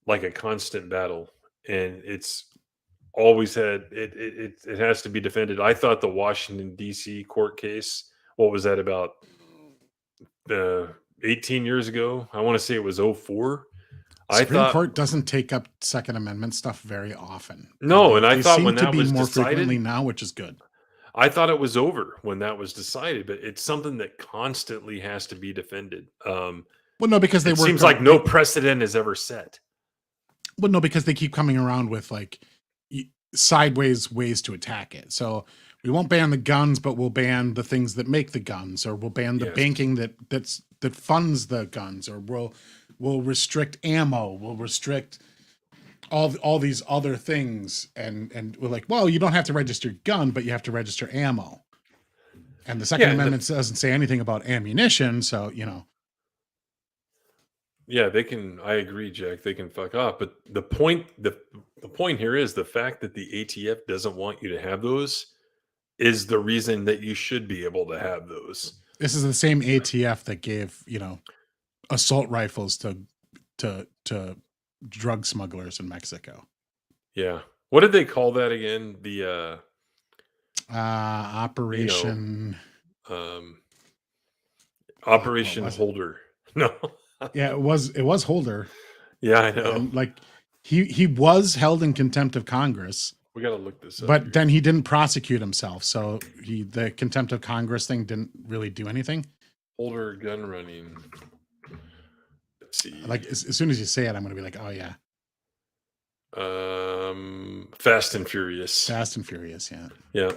Speaker 9: like a constant battle. And it's always had, it has to be defended. I thought the Washington, D.C. court case, what was that, about 18 years ago? I want to say it was 04.
Speaker 10: Supreme Court doesn't take up Second Amendment stuff very often.
Speaker 9: No, and I thought
Speaker 10: seem
Speaker 9: when
Speaker 10: to
Speaker 9: that
Speaker 10: be
Speaker 9: was
Speaker 10: more
Speaker 9: decided
Speaker 10: frequently now, which is good.
Speaker 9: I thought it was over when that was decided, but it's something that constantly has to be defended.
Speaker 10: Well, no, because
Speaker 9: it seems like no precedent is ever set.
Speaker 10: Well, no, because they keep coming around with like sideways ways to attack it. So we won't ban the guns, but we'll ban the things that make the guns, or we'll ban the banking that funds the guns, or we'll restrict ammo, we'll restrict all these other things, and we're like, well, you don't have to register gun, but you have to register ammo. And the Second Amendment doesn't say anything about ammunition, so
Speaker 9: Yeah, they can. I agree, Jack. They can fuck off. But the point here is the fact that the ATF doesn't want you to have those is the reason that you should be able to have those.
Speaker 10: This is the same ATF that gave assault rifles to drug smugglers in Mexico.
Speaker 9: Yeah. What did they call that again? The
Speaker 10: Operation
Speaker 9: Operation Holder. No.
Speaker 10: Yeah, it was Holder.
Speaker 9: Yeah, I know.
Speaker 10: And like he was held in contempt of Congress.
Speaker 9: We got to look this up.
Speaker 10: But then he didn't prosecute himself, so the contempt of Congress thing didn't really do anything.
Speaker 9: Holder gun running. Let's see.
Speaker 10: Like as soon as you say it, I'm going to be like, oh yeah.
Speaker 9: Fast and Furious.
Speaker 10: Fast and Furious, yeah.
Speaker 9: Yeah.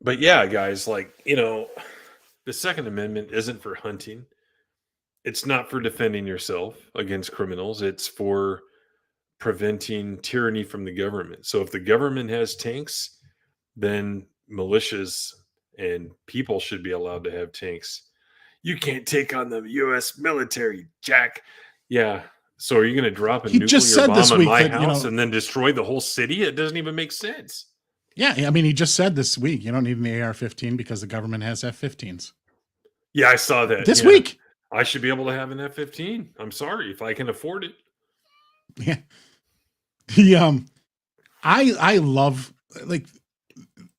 Speaker 9: But yeah, guys, like, the Second Amendment isn't for hunting. It's not for defending yourself against criminals. It's for preventing tyranny from the government. So if the government has tanks, then militias and people should be allowed to have tanks. You can't take on the U.S. military, Jack. Yeah. So are you going to drop a nuclear bomb on my house and then destroy the whole city? It doesn't even make sense.
Speaker 10: Yeah, I mean, he just said this week, you don't need an AR-15 because the government has F-15s.
Speaker 9: Yeah, I saw that.
Speaker 10: This week.
Speaker 9: I should be able to have an F-15. I'm sorry, if I can afford it.
Speaker 10: Yeah. I love, like,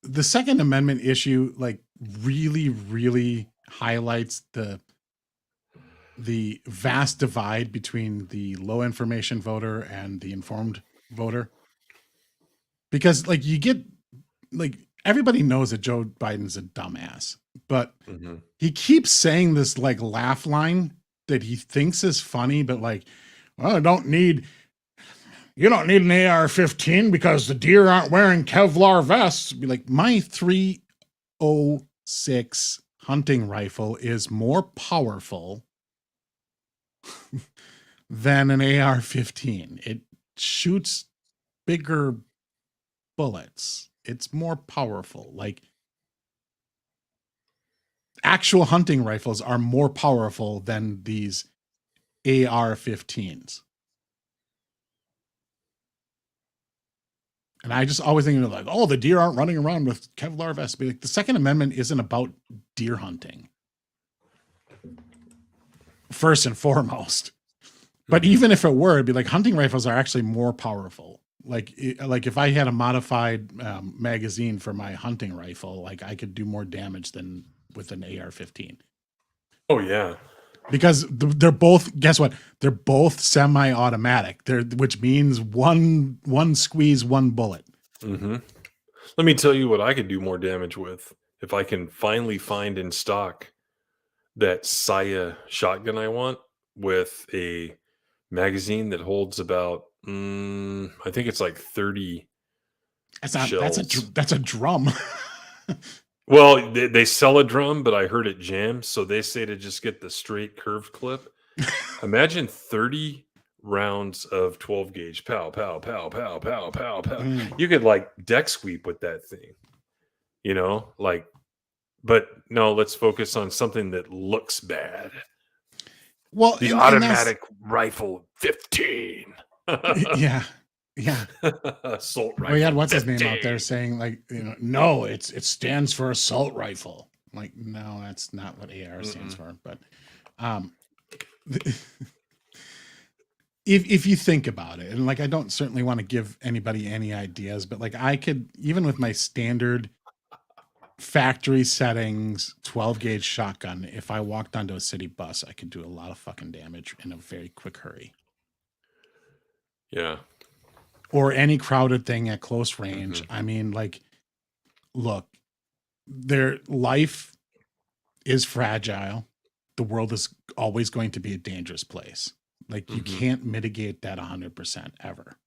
Speaker 10: the Second Amendment issue, like, really, really highlights the vast divide between the low information voter and the informed voter. Because, like, you get, like, everybody knows that Joe Biden's a dumbass, but he keeps saying this, like, laugh line that he thinks is funny, but, like, well, you don't need an AR-15 because the deer aren't wearing Kevlar vests. Be like, my 306 hunting rifle is more powerful than an AR-15. It shoots bigger bullets. It's more powerful. Like, actual hunting rifles are more powerful than these AR-15s. And I just always think like, oh, the deer aren't running around with Kevlar vests. But like, the Second Amendment isn't about deer hunting, first and foremost. But even if it were, it'd be like hunting rifles are actually more powerful. Like if I had a modified magazine for my hunting rifle, like I could do more damage than with an AR-15.
Speaker 9: Oh yeah,
Speaker 10: because they're both. Guess what? They're both semi-automatic. Which means one squeeze, one bullet.
Speaker 9: Mm-hmm. Let me tell you what I could do more damage with if I can finally find in stock that Saya shotgun I want with a magazine that holds about I think it's like 30 shells.
Speaker 10: That's a drum.
Speaker 9: Well, they sell a drum, but I heard it jams, so they say to just get the straight curved clip. Imagine 30 rounds of 12 gauge. Pow, pow, pow, pow, pow, pow, pow. You could like deck sweep with that thing, you know, like, but no, let's focus on something that looks bad.
Speaker 10: Well,
Speaker 9: the automatic rifle 15.
Speaker 10: Yeah.
Speaker 9: Assault rifle.
Speaker 10: We had what's his name out there saying like, you know, no, it stands for assault rifle. I'm like, no, that's not what AR stands for. But if you think about it, and like I don't certainly want to give anybody any ideas, but like I could, even with my standard factory settings 12 gauge shotgun, if I walked onto a city bus, I could do a lot of fucking damage in a very quick hurry.
Speaker 9: Yeah.
Speaker 10: Or any crowded thing at close range. I mean, like, look, their life is fragile. The world is always going to be a dangerous place. Like, you can't mitigate that 100% ever.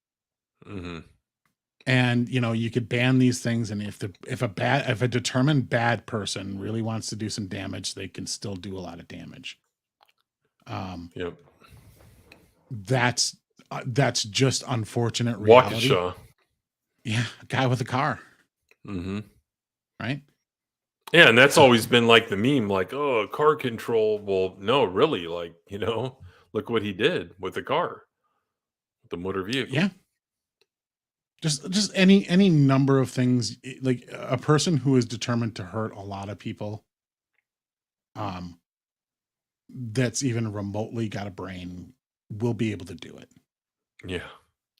Speaker 10: And, you know, you could ban these things. And if a determined bad person really wants to do some damage, they can still do a lot of damage.
Speaker 9: Yep.
Speaker 10: That's just unfortunate reality.
Speaker 9: Waukesha.
Speaker 10: Yeah, a guy with a car. Right?
Speaker 9: Yeah, and that's always been like the meme, like, oh, car control. Well, no, really, like, you know, look what he did with the car, the motor vehicle.
Speaker 10: Yeah. Just any number of things. Like a person who is determined to hurt a lot of people, that's even remotely got a brain, will be able to do it.
Speaker 9: Yeah.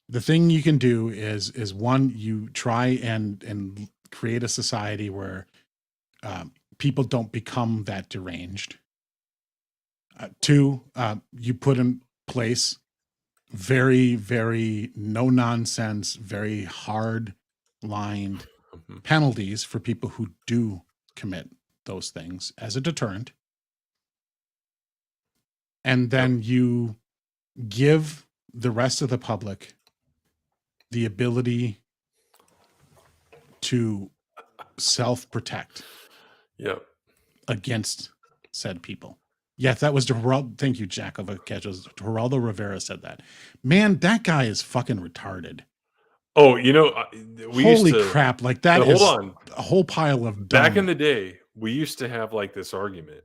Speaker 10: The thing you can do is one, you try and create a society where people don't become that deranged. Two, you put in place very, very no nonsense, very hard lined penalties for people who do commit those things as a deterrent. And then you give the rest of the public the ability to self-protect against said people. Yes, that was Geraldo. Thank you, Jack of a Catches. Geraldo Rivera said that. Man, that guy is fucking retarded.
Speaker 9: Oh, you know,
Speaker 10: holy crap! Like that is a whole pile of dumb.
Speaker 9: Back in the day, we used to have like this argument.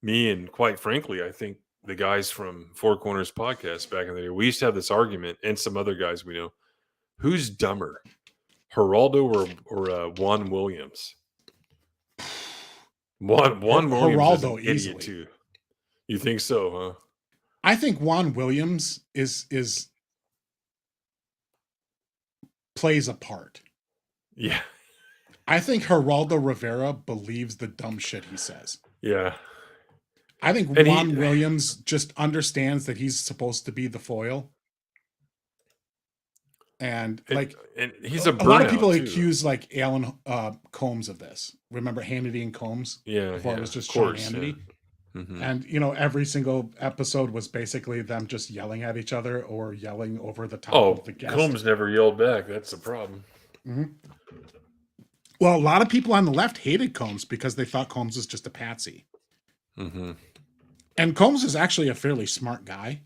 Speaker 9: Me and quite frankly, I think the guys from Four Corners podcast back in the day, we used to have this argument, and some other guys we know. Who's dumber, Geraldo or Juan Williams? Juan Williams
Speaker 10: Geraldo
Speaker 9: is an idiot too. You think so, huh?
Speaker 10: I think Juan Williams is plays a part.
Speaker 9: Yeah.
Speaker 10: I think Geraldo Rivera believes the dumb shit he says.
Speaker 9: Yeah.
Speaker 10: I think Juan Williams just understands that he's supposed to be the foil. And
Speaker 9: he's a
Speaker 10: lot of people accuse like Alan Combs of this. Remember Hannity and Combs?
Speaker 9: Yeah.
Speaker 10: Before it was just Sean Hannity.
Speaker 9: Yeah.
Speaker 10: And, you know, every single episode was basically them just yelling at each other or yelling over the top of the guest.
Speaker 9: Combs never yelled back. That's the problem.
Speaker 10: Well, a lot of people on the left hated Combs because they thought Combs was just a patsy. And Combs is actually a fairly smart guy.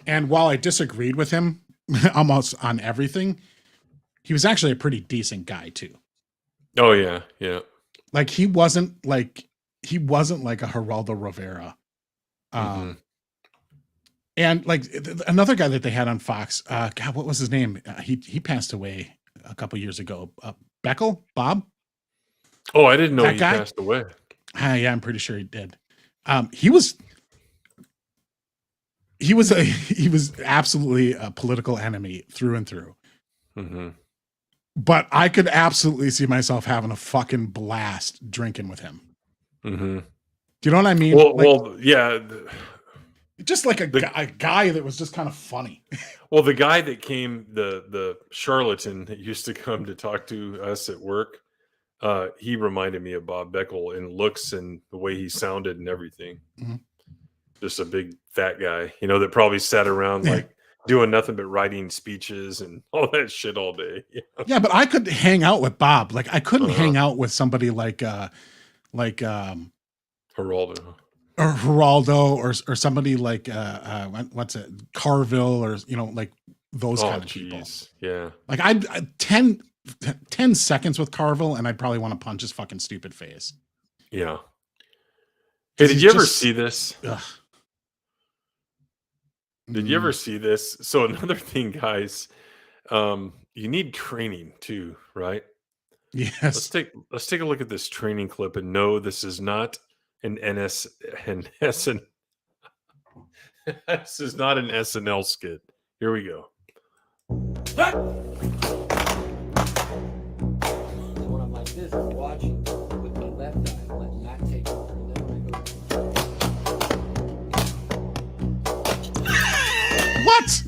Speaker 10: And while I disagreed with him almost on everything, he was actually a pretty decent guy too.
Speaker 9: Oh, yeah. Yeah.
Speaker 10: Like he wasn't like he wasn't like a Geraldo Rivera. And like another guy that they had on Fox, God, what was his name? He passed away a couple years ago. Beckel, Bob.
Speaker 9: Oh, I didn't know
Speaker 10: That
Speaker 9: he
Speaker 10: guy?
Speaker 9: passed away.
Speaker 10: Yeah, I'm pretty sure he did. He was absolutely a political enemy through and through. But I could absolutely see myself having a fucking blast drinking with him. Do you know what I mean?
Speaker 9: Well, yeah.
Speaker 10: Just like a guy that was just kind of funny.
Speaker 9: Well, the guy that came, the charlatan that used to come to talk to us at work, he reminded me of Bob Beckel in looks and the way he sounded and everything. Just a big fat guy, you know, that probably sat around like doing nothing but writing speeches and all that shit all day.
Speaker 10: Yeah, but I could hang out with Bob. Like I couldn't hang out with somebody like
Speaker 9: Geraldo.
Speaker 10: Or Geraldo, or somebody like what's it, Carville, or you know, like those kind of people.
Speaker 9: Yeah.
Speaker 10: Like I'd 10 seconds with Carville, and I'd probably want to punch his fucking stupid face.
Speaker 9: Yeah. Hey, did you ever see this? Did you ever see this? So another thing, guys, you need training too, right?
Speaker 10: Yes.
Speaker 9: Let's take a look at this training clip, and no, this is not an this is not an SNL skit. Here we go.
Speaker 13: When I'm like this, I'm watching with my left eye, let Matt take over.
Speaker 10: What?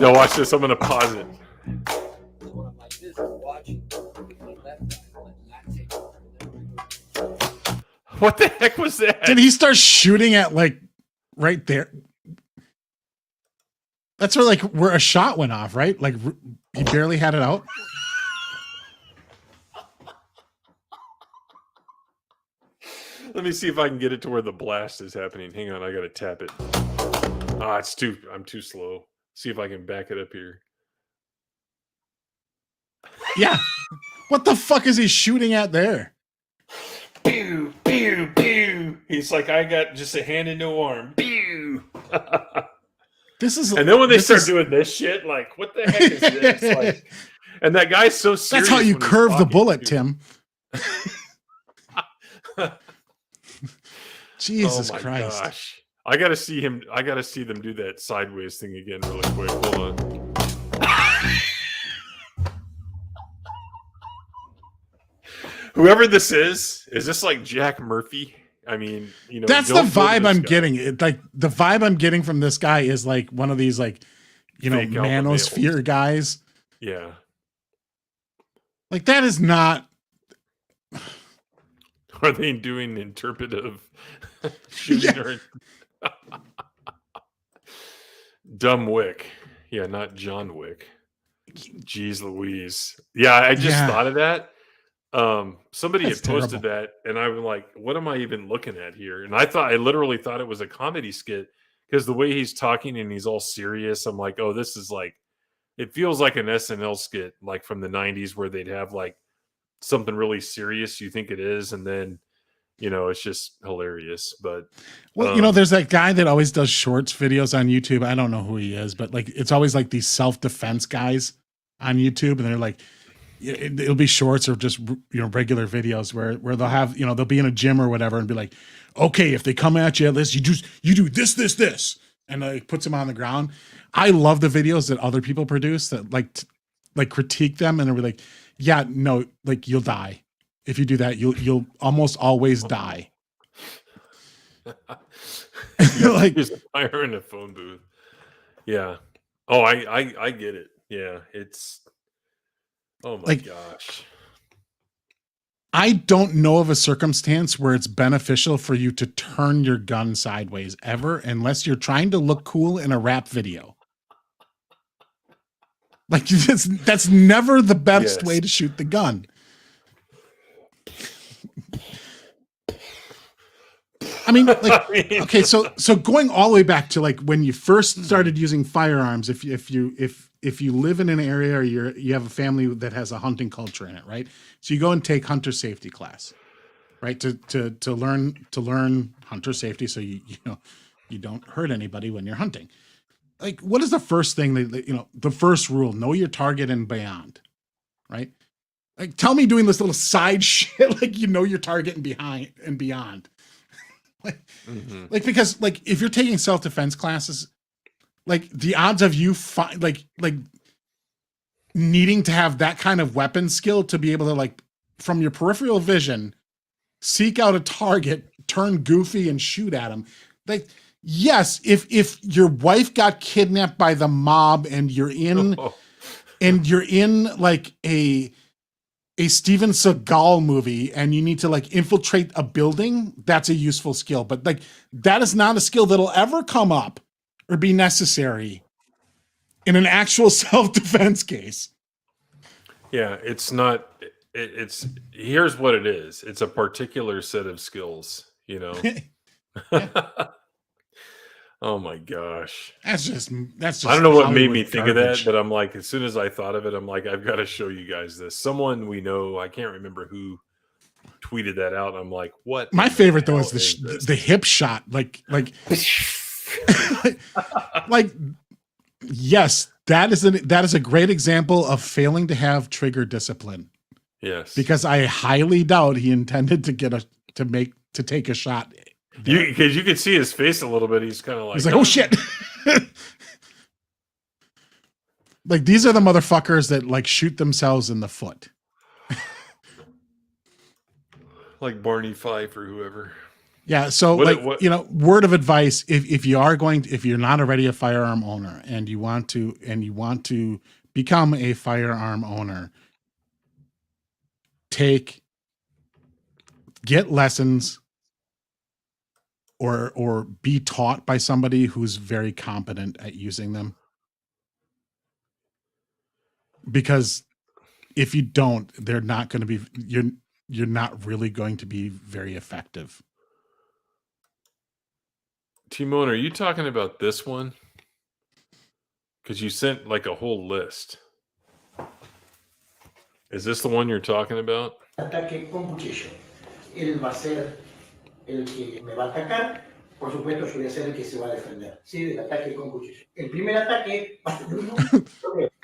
Speaker 9: Now watch this. I'm going to pause it.
Speaker 13: When I'm like this, I'm watching with my left eye, let Matt take over.
Speaker 9: What the heck was that?
Speaker 10: Did he start shooting at like right there? That's where a shot went off, right? Like he barely had it out.
Speaker 9: Let me see if I can get it to where the blast is happening. Hang on, I gotta tap it. I'm too slow. See if I can back it up here.
Speaker 10: Yeah. What the fuck is he shooting at there?
Speaker 9: Pew, pew, pew. He's like, I got just a hand and no arm. Pew. And then when they start doing this shit, like, what the heck is this? Like, and that guy's so serious.
Speaker 10: That's how you curve the bullet, Tim. Jesus Christ.
Speaker 9: Gosh. I gotta see them do that sideways thing again really quick. Hold on. Whoever this is this like Jack Murphy? I mean, you know,
Speaker 10: that's the vibe I'm getting. Like the vibe I'm getting from this guy is like one of these, like, you know, manosphere guys.
Speaker 9: Yeah.
Speaker 10: Like that is not.
Speaker 9: Are they doing interpretive shooting?
Speaker 10: Yeah.
Speaker 9: Dumb Wick. Yeah, not John Wick. Jeez Louise. Yeah, I just thought of that. Somebody had posted that, and I was like, what am I even looking at here? And I literally thought it was a comedy skit, because the way he's talking and he's all serious, I'm like, oh, this is like, it feels like an SNL skit, like from the 90s, where they'd have like something really serious, you think it is, and then, you know, it's just hilarious. But
Speaker 10: well, you know, there's that guy that always does shorts videos on YouTube. I don't know who he is, but like it's always like these self-defense guys on YouTube, and they're like, it'll be shorts or just, you know, regular videos where they'll have, you know, they'll be in a gym or whatever and be like, okay, if they come at you, you do this, and like puts them on the ground. I love the videos that other people produce that like critique them, and they'll be like, yeah, no, like you'll die if you do that. You'll almost always die.
Speaker 9: Like just fire in a phone booth. Yeah. Oh, I get it. Yeah, it's. Oh my gosh.
Speaker 10: I don't know of a circumstance where it's beneficial for you to turn your gun sideways ever, unless you're trying to look cool in a rap video. Like that's never the best way to shoot the gun. I mean, like, okay, so going all the way back to like when you first started using firearms, if if you live in an area or you have a family that has a hunting culture in it, right? So you go and take hunter safety class, right? To learn hunter safety, so you don't hurt anybody when you're hunting. Like, what is the first thing that the first rule? Know your target and beyond, right? Like, tell me doing this little side shit like your target and beyond. Like, because like if you're taking self-defense classes, like the odds of you like needing to have that kind of weapon skill to be able to, like, from your peripheral vision, seek out a target, turn goofy and shoot at him. Like, yes, if your wife got kidnapped by the mob and you're in like a Steven Seagal movie and you need to, like, infiltrate a building, that's a useful skill. But, like, that is not a skill that'll ever come up or be necessary in an actual self-defense case.
Speaker 9: Yeah, it's not. It's here's what it is. It's a particular set of skills, Oh my gosh.
Speaker 10: That's just
Speaker 9: I don't know what made me
Speaker 10: Hollywood
Speaker 9: think of
Speaker 10: garbage.
Speaker 9: that, but I'm like, as soon as I thought of it, I'm like, I've got to show you guys this. Someone we know, I can't remember who tweeted that out. I'm like, what?
Speaker 10: My favorite though is the hip shot. Like like, yes, that is a great example of failing to have trigger discipline.
Speaker 9: Yes.
Speaker 10: Because I highly doubt he intended to take a shot.
Speaker 9: Because you could see his face a little bit. He's kind of like,
Speaker 10: he's like, oh shit. Like, these are the motherfuckers that, like, shoot themselves in the foot.
Speaker 9: Like Barney Fife or whoever.
Speaker 10: Yeah. So word of advice, if you're not already a firearm owner and you want to become a firearm owner, get lessons or be taught by somebody who's very competent at using them. Because if you don't, they're not going to be, you're not really going to be very effective.
Speaker 9: Timon, are you talking about this one? Because you sent like a whole list. Is this the one you're talking about?
Speaker 14: Ataque con cuchillo. Él va a ser el que me va a atacar. Por supuesto, yo voy a ser el que se va a defender. Sí, del ataque con cuchillo. El primer ataque.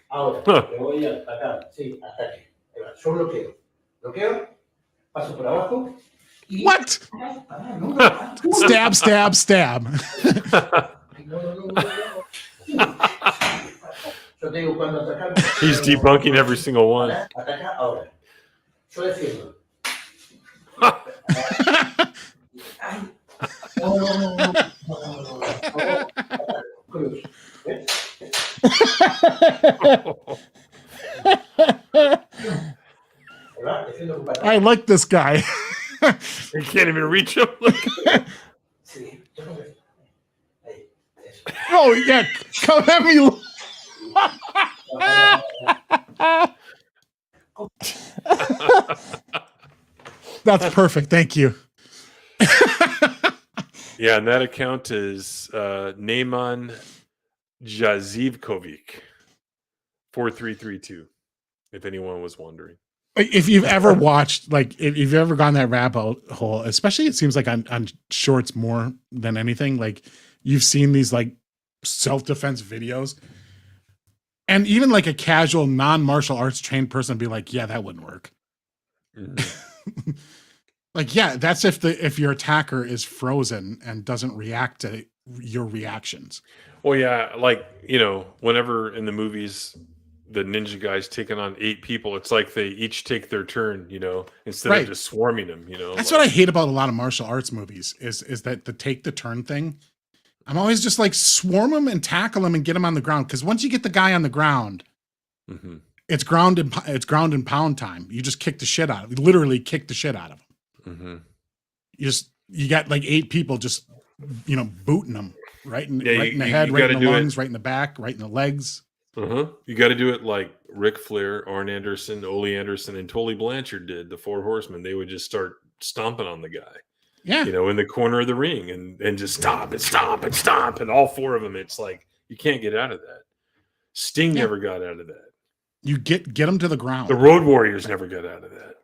Speaker 14: Ahora, le voy a atacar. Sí, ataque. Yo bloqueo. Bloqueo. Paso por abajo. Y...
Speaker 10: What? Stab, stab, stab.
Speaker 14: Yo tengo cuando atacar.
Speaker 9: He's debunking every single one.
Speaker 14: Ataca ahora. Yo defiendo.
Speaker 10: I like this guy.
Speaker 9: You can't even reach him.
Speaker 10: Oh yeah, come at me. That's perfect. Thank you.
Speaker 9: Yeah, and that account is Neyman Jazivkovic 4332. If anyone was wondering.
Speaker 10: If you've ever watched, like, if you've ever gone that rabbit hole, especially it seems like on shorts more than anything, like you've seen these like self-defense videos, and even like a casual non-martial arts trained person be like, yeah, that wouldn't work. Mm-hmm. Like, yeah, that's if your attacker is frozen and doesn't react to your reactions.
Speaker 9: Well, yeah, like, whenever in the movies the ninja guy's taking on 8 people, it's like they each take their turn, instead of just swarming them,
Speaker 10: That's what I hate about a lot of martial arts movies is that the take the turn thing. I'm always just like, swarm them and tackle them and get them on the ground. Because once you get the guy on the ground, mm-hmm. it's ground and pound time. You just kick the shit out of him. Literally kick the shit out of him. Mm-hmm. You got like 8 people just, booting them right in the head, right in the lungs, right in the back, right in the legs.
Speaker 9: Uh-huh. You got to do it like Ric Flair, Arn Anderson, Ole Anderson, and Tully Blanchard did, the 4 Horsemen. They would just start stomping on the guy.
Speaker 10: Yeah.
Speaker 9: In the corner of the ring and just stomp and stomp and stomp. And all 4 of them, it's like, you can't get out of that. Sting never got out of that.
Speaker 10: You get them to the ground.
Speaker 9: The Road Warriors never got out of that.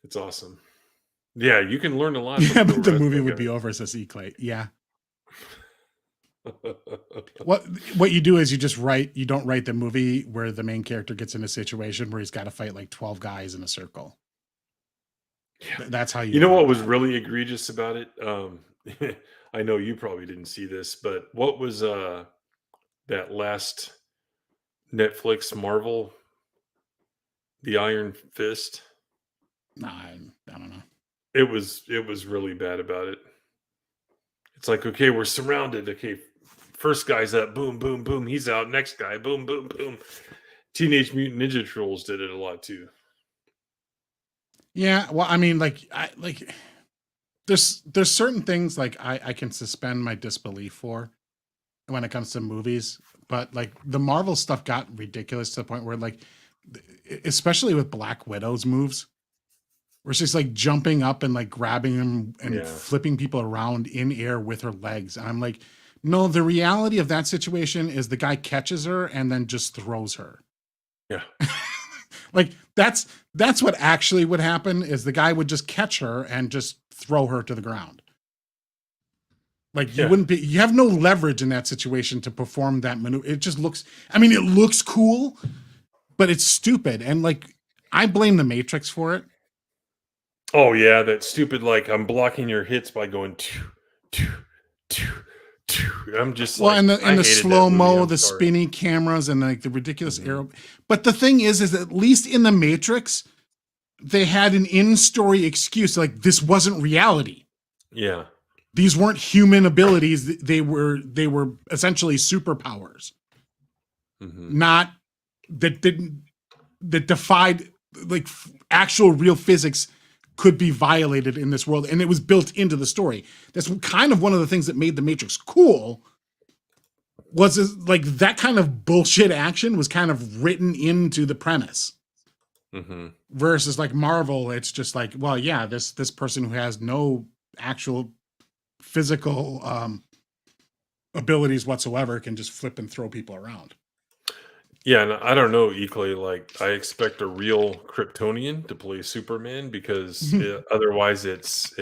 Speaker 9: It's awesome. Yeah, you can learn a lot.
Speaker 10: Yeah, but the movie would be over, says Eclate. Yeah. What you do is you don't write the movie where the main character gets in a situation where he's got to fight like 12 guys in a circle. Yeah. That's how you know
Speaker 9: what was really egregious about it? I know you probably didn't see this, but what was that last Netflix Marvel, The Iron Fist?
Speaker 10: Nah, I don't know.
Speaker 9: It was really bad about it. It's like, okay, we're surrounded. Okay, first guy's up, boom, boom, boom. He's out. Next guy, boom, boom, boom. Teenage Mutant Ninja Turtles did it a lot too.
Speaker 10: Yeah, well, I mean, there's certain things like I can suspend my disbelief for when it comes to movies, but like the Marvel stuff got ridiculous to the point where, like, especially with Black Widow's moves, where she's like jumping up and like grabbing them and flipping people around in air with her legs. And I'm like, no, the reality of that situation is the guy catches her and then just throws her.
Speaker 9: Yeah.
Speaker 10: Like that's what actually would happen, is the guy would just catch her and just throw her to the ground. Like you have no leverage in that situation to perform that maneuver. It just looks, I mean, it looks cool, but it's stupid. And like, I blame the Matrix for it.
Speaker 9: Oh yeah, that stupid, like, I'm blocking your hits by going I'm just
Speaker 10: well,
Speaker 9: like,
Speaker 10: and the slow-mo, the spinny cameras, and like the ridiculous arrow. But the thing is at least in the Matrix, they had an in-story excuse. Like, this wasn't reality.
Speaker 9: Yeah.
Speaker 10: These weren't human abilities. They were essentially superpowers. Not that defied, like, actual real physics could be violated in this world, and it was built into the story. That's kind of one of the things that made the Matrix cool, was like that kind of bullshit action was kind of written into the premise. Versus like Marvel, it's just like, well, yeah, this person who has no actual physical abilities whatsoever can just flip and throw people around.
Speaker 9: Yeah, and I don't know, equally, like, I expect a real Kryptonian to play Superman, because otherwise it's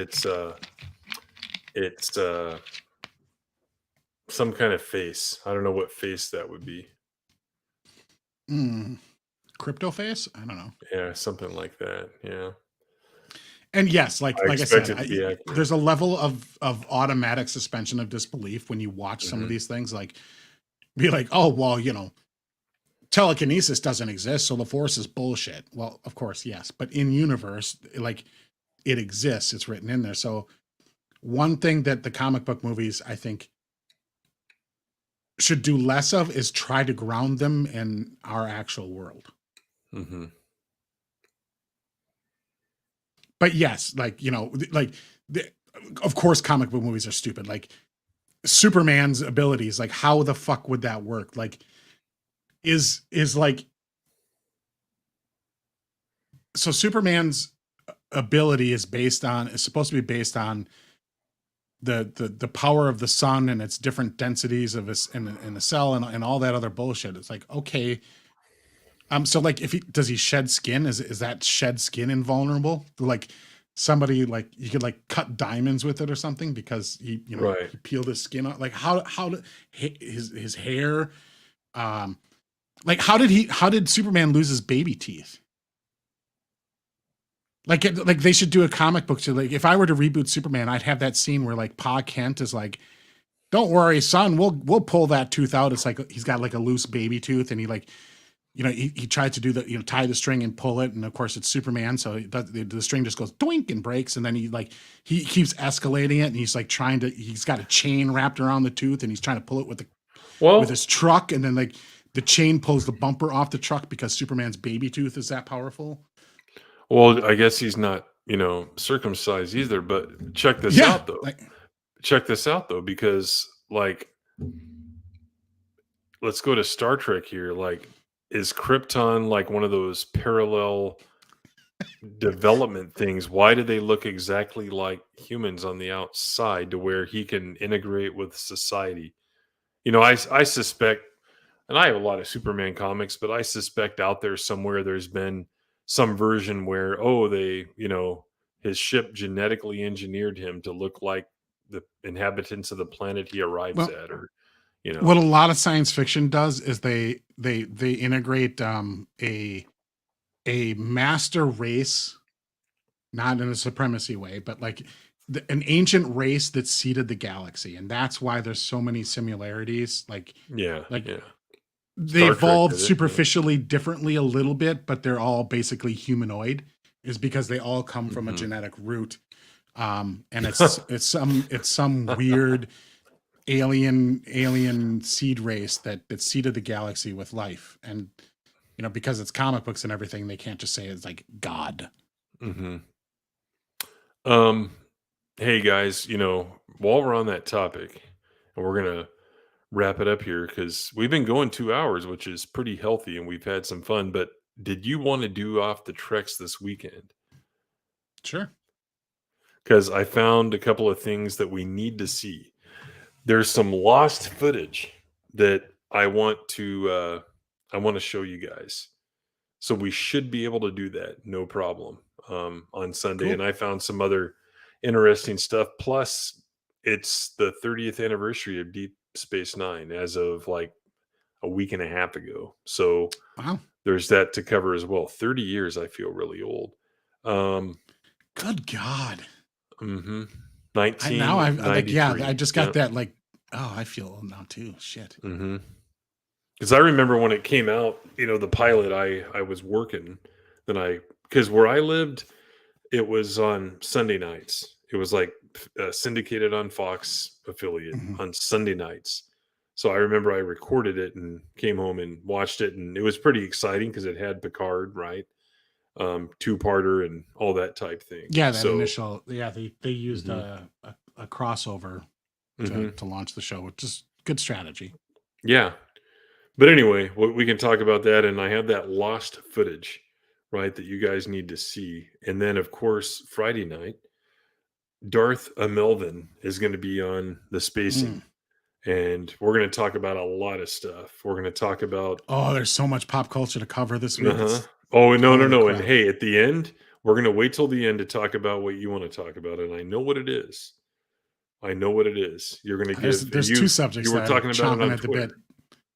Speaker 9: some kind of face. I don't know what face that would be.
Speaker 10: Crypto face? I don't know.
Speaker 9: Yeah, something like that. Yeah.
Speaker 10: And yes, like I said, there's a level of automatic suspension of disbelief when you watch some of these things. Like, be like, oh, well, you know, telekinesis doesn't exist, so the Force is bullshit. Well, of course, yes, but in universe, like, it exists. It's written in there. So one thing that the comic book movies, I think, should do less of is try to ground them in our actual world. But yes, like, you know, like, of course, comic book movies are stupid. Like, Superman's abilities, like, how the fuck would that work? Like, is like, so Superman's ability is supposed to be based on the power of the sun and its different densities of in a cell and all that other bullshit. It's like, okay, so like, does he shed skin? Is that shed skin invulnerable? Like, somebody, like, you could like cut diamonds with it or something because he peeled his skin off. Like, how his hair, like, how did Superman lose his baby teeth? Like they should do a comic book to, like, if I were to reboot Superman, I'd have that scene where, like, Pa Kent is like, don't worry, son, we'll pull that tooth out. It's like he's got like a loose baby tooth, and he, like, you know, he tried to do the, you know, tie the string and pull it, and of course it's Superman, so the string just goes doink and breaks, and then he keeps escalating it, and he's like he's got a chain wrapped around the tooth, and he's trying to pull it with his truck, and then, like, the chain pulls the bumper off the truck because Superman's baby tooth is that powerful.
Speaker 9: Well, I guess he's not, you know, circumcised either, but check this out though. Check this out though, because, like, let's go to Star Trek here. Like, is Krypton like one of those parallel development things? Why do they look exactly like humans on the outside to where he can integrate with society? You know, I suspect and I have a lot of Superman comics, but I suspect out there somewhere there's been some version where, they, his ship genetically engineered him to look like the inhabitants of the planet he arrives at, or,
Speaker 10: What a lot of science fiction does is they integrate a master race, not in a supremacy way, but like an ancient race that seeded the galaxy, and that's why there's so many similarities. They evolved superficially differently a little bit, but they're all basically humanoid, is because they all come from a genetic root. And it's some weird alien seed race that seeded the galaxy with life. And, because it's comic books and everything, they can't just say it's like God.
Speaker 9: Hey guys, while we're on that topic, and we're going to wrap it up here because we've been going 2 hours, which is pretty healthy, and we've had some fun. But did you want to do off the treks this weekend?
Speaker 10: Sure.
Speaker 9: Because I found a couple of things that we need to see. There's some lost footage that I want to show you guys. So we should be able to do that, no problem, on Sunday. Cool. And I found some other interesting stuff. Plus, it's the 30th anniversary of Deep Space Nine as of like a week and a half ago. So there's that to cover as well. 30 years, I feel really old.
Speaker 10: Good God.
Speaker 9: 19.
Speaker 10: Now I just got that I feel old now too. Shit.
Speaker 9: Because I remember when it came out, the pilot, I was working, because where I lived, it was on Sunday nights. It was like syndicated on Fox affiliate on Sunday nights. So I remember I recorded it and came home and watched it, and it was pretty exciting because it had Picard, right? Two-parter and all that type thing.
Speaker 10: Yeah, they used a crossover to launch the show, which is good strategy.
Speaker 9: Yeah. But anyway, we can talk about that, and I have that lost footage, right, that you guys need to see. And then, of course, Friday night, Darth Melvin is going to be on the spacing, and we're going to talk about a lot of stuff. We're going to talk about...
Speaker 10: Oh, there's so much pop culture to cover this week.
Speaker 9: Oh, no. And hey, at the end, we're going to wait till the end to talk about what you want to talk about, and I know what it is. You're going to give...
Speaker 10: There's two subjects
Speaker 9: you were talking about it on
Speaker 10: at the
Speaker 9: Twitter.
Speaker 10: bit.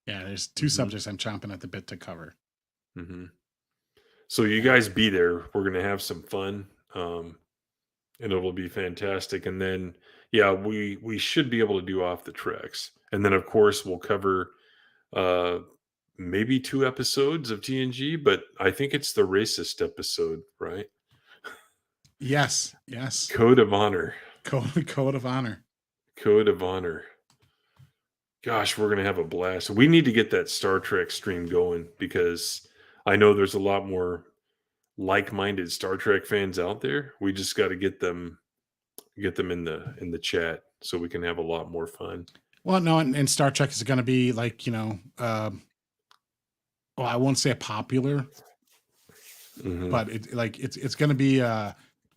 Speaker 10: Yeah, there's two subjects I'm chomping at the bit to cover.
Speaker 9: So you guys be there. We're going to have some fun, and it'll be fantastic. And then, we should be able to do off the treks. And then, of course, we'll cover maybe 2 episodes of TNG, but I think it's the racist episode, right?
Speaker 10: Yes.
Speaker 9: Code of Honor.
Speaker 10: Code of Honor.
Speaker 9: Code of Honor. Gosh, we're going to have a blast. We need to get that Star Trek stream going because I know there's a lot more like-minded Star Trek fans out there. We just got to get them in the chat so we can have a lot more fun.
Speaker 10: Well, no, and Star Trek is going to be like, I won't say popular, but it's going to be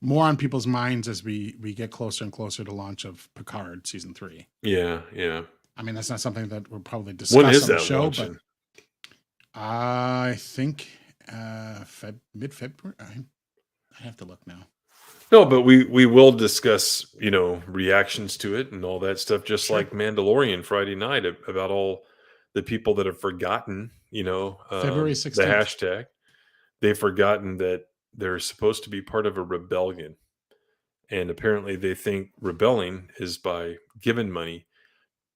Speaker 10: more on people's minds as we get closer and closer to launch of Picard season 3.
Speaker 9: Yeah.
Speaker 10: I mean, that's not something that we'll probably discuss on the show,
Speaker 9: launching?
Speaker 10: But I think mid-February. I have to look now.
Speaker 9: No, but we will discuss, reactions to it and all that stuff, just like Mandalorian Friday night about all the people that have forgotten,
Speaker 10: February 16th.
Speaker 9: The hashtag. They've forgotten that they're supposed to be part of a rebellion. And apparently they think rebelling is by giving money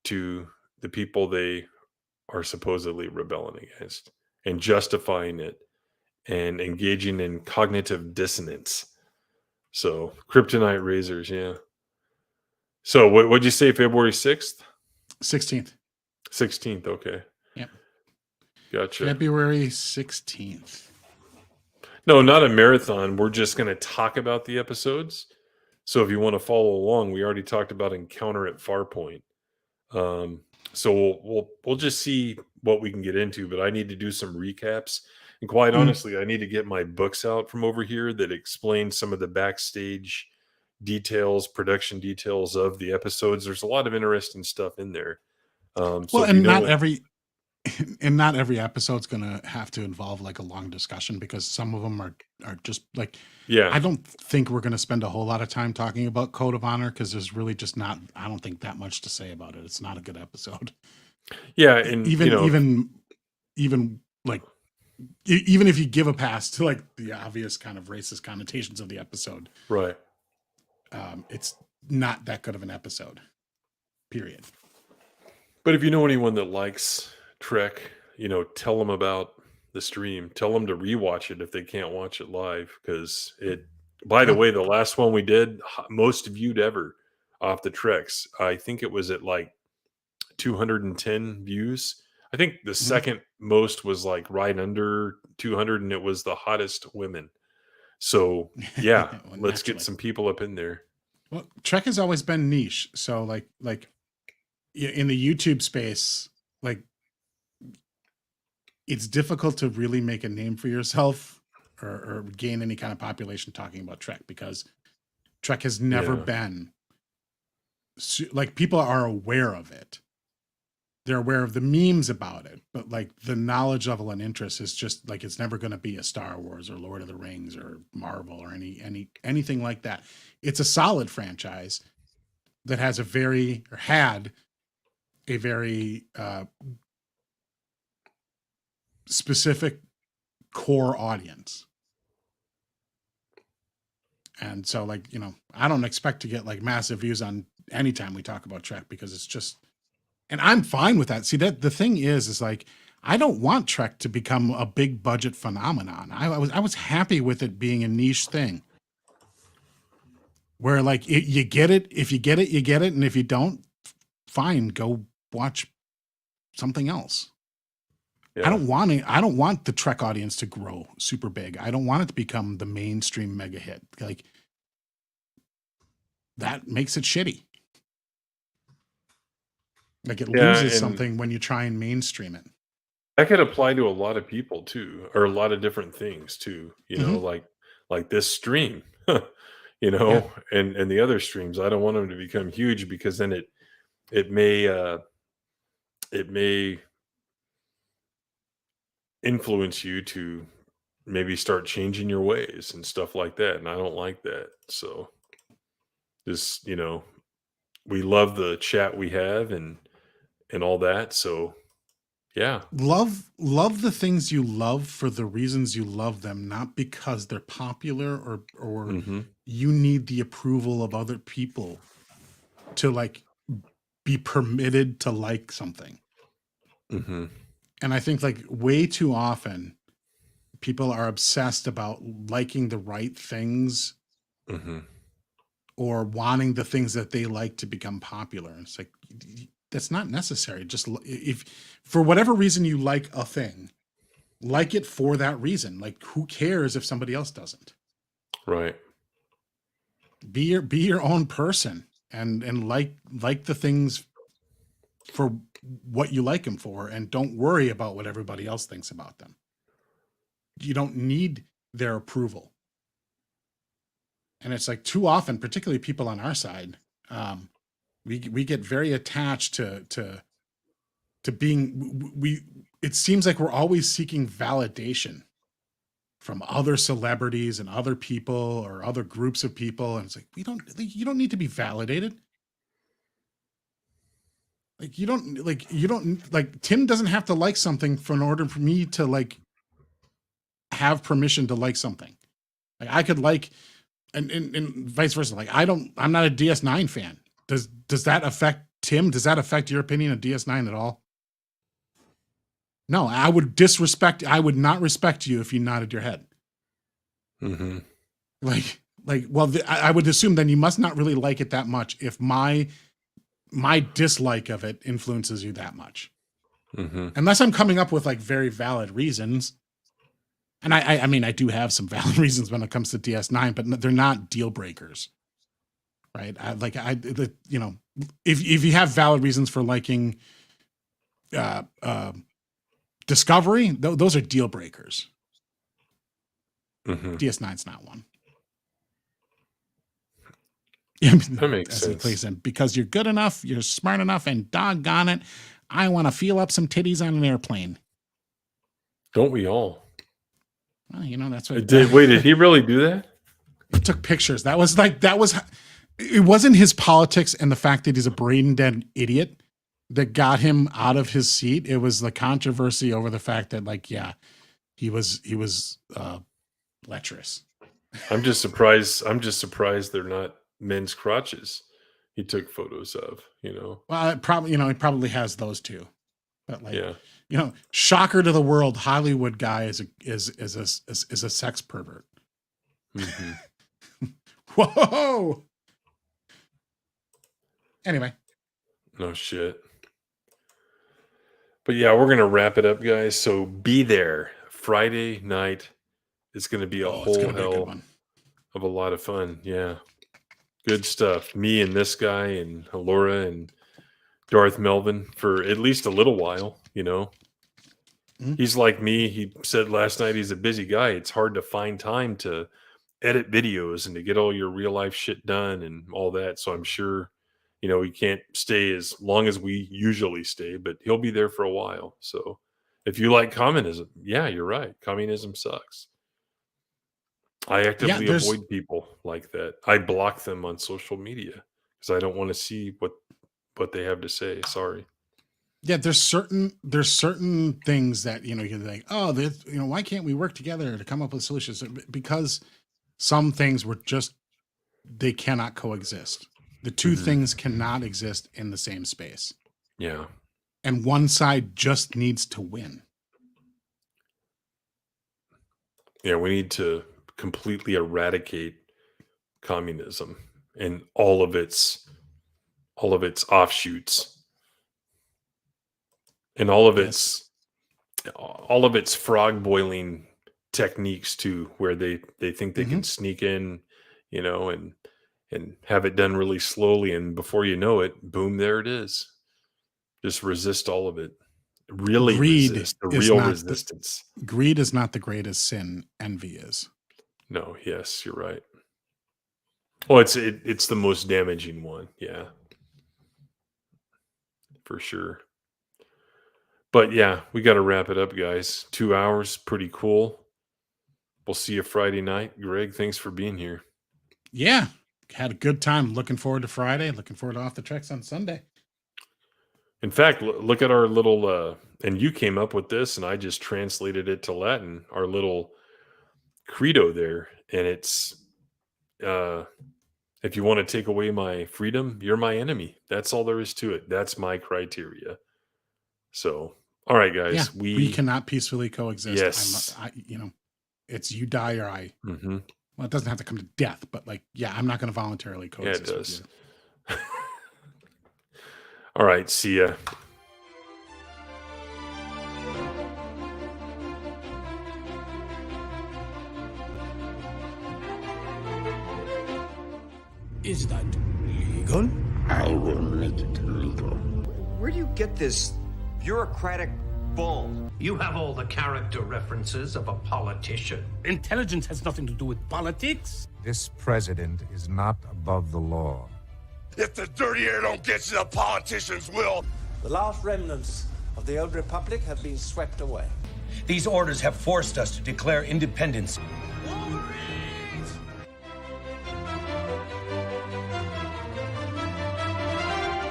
Speaker 9: to the people they are supposedly rebelling against and justifying it and engaging in cognitive dissonance. So kryptonite razors, yeah. So what'd you say, February 6th?
Speaker 10: 16th.
Speaker 9: 16th, okay.
Speaker 10: Yep.
Speaker 9: Gotcha.
Speaker 10: February 16th.
Speaker 9: No, not a marathon. We're just going to talk about the episodes. So if you want to follow along, we already talked about Encounter at Farpoint. So we'll just see what we can get into, but I need to do some recaps. And quite honestly, I need to get my books out from over here that explain some of the backstage details, production details of the episodes. There's a lot of interesting stuff in there.
Speaker 10: Well, and not every and not every episode's gonna have to involve like a long discussion, because some of them are just like,
Speaker 9: Yeah.
Speaker 10: I don't think we're gonna spend a whole lot of time talking about Code of Honor, because there's really just not, I don't think, that much to say about it. It's not a good episode.
Speaker 9: Yeah, and
Speaker 10: even like even if you give a pass to like the obvious kind of racist connotations of the episode,
Speaker 9: right?
Speaker 10: It's not that good of an episode. Period.
Speaker 9: But if you know anyone that likes Trek, tell them about the stream. Tell them to rewatch it if they can't watch it live, because it. By the way, the last one we did, most viewed ever off the Treks. I think it was at like 210 views. I think the second most was like right under 200, and it was the hottest women. So yeah,
Speaker 10: Well,
Speaker 9: let's get
Speaker 10: naturally.
Speaker 9: some people up in there.
Speaker 10: Well, Trek has always been niche. So like in the YouTube space, like it's difficult to really make a name for yourself or gain any kind of population talking about Trek, because Trek has never been like, people are aware of it. They're aware of the memes about it, but like the knowledge level and interest is just like, it's never going to be a Star Wars or Lord of the Rings or Marvel or anything like that. It's a solid franchise that had a very specific core audience. And so like, I don't expect to get like massive views on anytime we talk about Trek, because it's just, and I'm fine with that. See, that the thing is like, I don't want Trek to become a big budget phenomenon. I was happy with it being a niche thing where like you get it. If you get it, you get it. And if you don't, fine, go watch something else.
Speaker 9: Yeah.
Speaker 10: I don't want the Trek audience to grow super big. I don't want it to become the mainstream mega hit. Like, that makes it shitty. Like, it loses something when you try and mainstream it.
Speaker 9: That could apply to a lot of people too, or a lot of different things too. Like this stream, and the other streams. I don't want them to become huge, because then it may influence you to maybe start changing your ways and stuff like that, and I don't like that. So just we love the chat we have and all that. So yeah,
Speaker 10: love the things you love for the reasons you love them, not because they're popular or you need the approval of other people to like be permitted to like something. And I think like way too often people are obsessed about liking the right things or wanting the things that they like to become popular. And it's like, that's not necessary. Just if for whatever reason you like a thing, like it for that reason. Like, who cares if somebody else doesn't?
Speaker 9: Right.
Speaker 10: Be your own person and like the things for what you like them for, and don't worry about what everybody else thinks about them. You don't need their approval. And it's like, too often, particularly people on our side, we get very attached to being, it seems like we're always seeking validation from other celebrities and other people or other groups of people. And it's like, you don't need to be validated. Like, you don't Tim doesn't have to like something in order for me to like have permission to like something. Like, I could like, and vice versa. Like, I'm not a DS9 fan. Does that affect Tim? Does that affect your opinion of DS9 at all? No, I would not respect you if you nodded your head. I would assume then you must not really like it that much if my dislike of it influences you that much. Unless I'm coming up with like very valid reasons. And I mean, I do have some valid reasons when it comes to DS9, but they're not deal breakers. Right. If you have valid reasons for liking Discovery, those are deal breakers. DS9's not one.
Speaker 9: That makes sense.
Speaker 10: Because you're good enough, you're smart enough, and doggone it, I want to feel up some titties on an airplane.
Speaker 9: Don't we all?
Speaker 10: Well, you know, that's what.
Speaker 9: Did he really do that?
Speaker 10: He took pictures. That was. It wasn't his politics and the fact that he's a brain dead idiot that got him out of his seat. It was the controversy over the fact that, like, yeah, he was lecherous.
Speaker 9: I'm just surprised they're not men's crotches he took photos of, you know.
Speaker 10: Well, he probably has those too. But like, yeah. You know, shocker to the world, Hollywood guy is a sex pervert.
Speaker 9: Mm-hmm.
Speaker 10: Whoa. Anyway.
Speaker 9: No shit. But yeah, we're gonna wrap it up, guys. So be there Friday night. It's gonna be a whole hell of a lot of fun. Yeah. Good stuff. Me and this guy and Laura and Darth Melvin for at least a little while, you know. Mm-hmm. He's like me. He said last night he's a busy guy. It's hard to find time to edit videos and to get all your real life shit done and all that. So I'm sure, you know, he can't stay as long as we usually stay, but he'll be there for a while. So if you like communism, yeah, you're right. Communism sucks. I actively avoid people like that. I block them on social media because I don't want to see what they have to say. Sorry.
Speaker 10: Yeah, there's certain things that, you know, you can think, oh, you know, why can't we work together to come up with solutions? Because some things they cannot coexist. The two things cannot exist in the same space.
Speaker 9: Yeah.
Speaker 10: And one side just needs to win.
Speaker 9: Yeah, we need to completely eradicate communism and all of its offshoots. And all of its frog boiling techniques too, where they think they can sneak in, you know, and have it done really slowly, and before you know it, boom, there it is. Just resist all of it. Really resist the real resistance.
Speaker 10: Greed is not the greatest sin. Envy is.
Speaker 9: No, yes, you're right. Well, it's the most damaging one, yeah. For sure. But yeah, we got to wrap it up, guys. 2 hours, pretty cool. We'll see you Friday night. Greg, thanks for being here.
Speaker 10: Yeah, had a good time. Looking forward to Friday. Looking forward to Off the Tracks on Sunday.
Speaker 9: In fact, look at our little, and you came up with this, and I just translated it to Latin, our little credo there. And it's, if you want to take away my freedom, you're my enemy. That's all there is to it. That's my criteria. So, all right, guys.
Speaker 10: Yeah, we cannot peacefully coexist.
Speaker 9: Yes.
Speaker 10: You know, it's you die or I.
Speaker 9: Mm-hmm.
Speaker 10: Well, it doesn't have to come to death, but like, yeah, I'm not going to voluntarily coexist.
Speaker 9: Yeah, it does. With you. All right, see ya.
Speaker 1: Is that legal?
Speaker 2: I will make it legal.
Speaker 3: Where do you get this bureaucratic bull?
Speaker 4: You have all the character references of a politician.
Speaker 1: Intelligence has nothing to do with politics.
Speaker 5: This president is not above the law.
Speaker 6: If the dirty air don't get you, the politicians will.
Speaker 7: The last remnants of the old republic have been swept away.
Speaker 8: These orders have forced us to declare independence.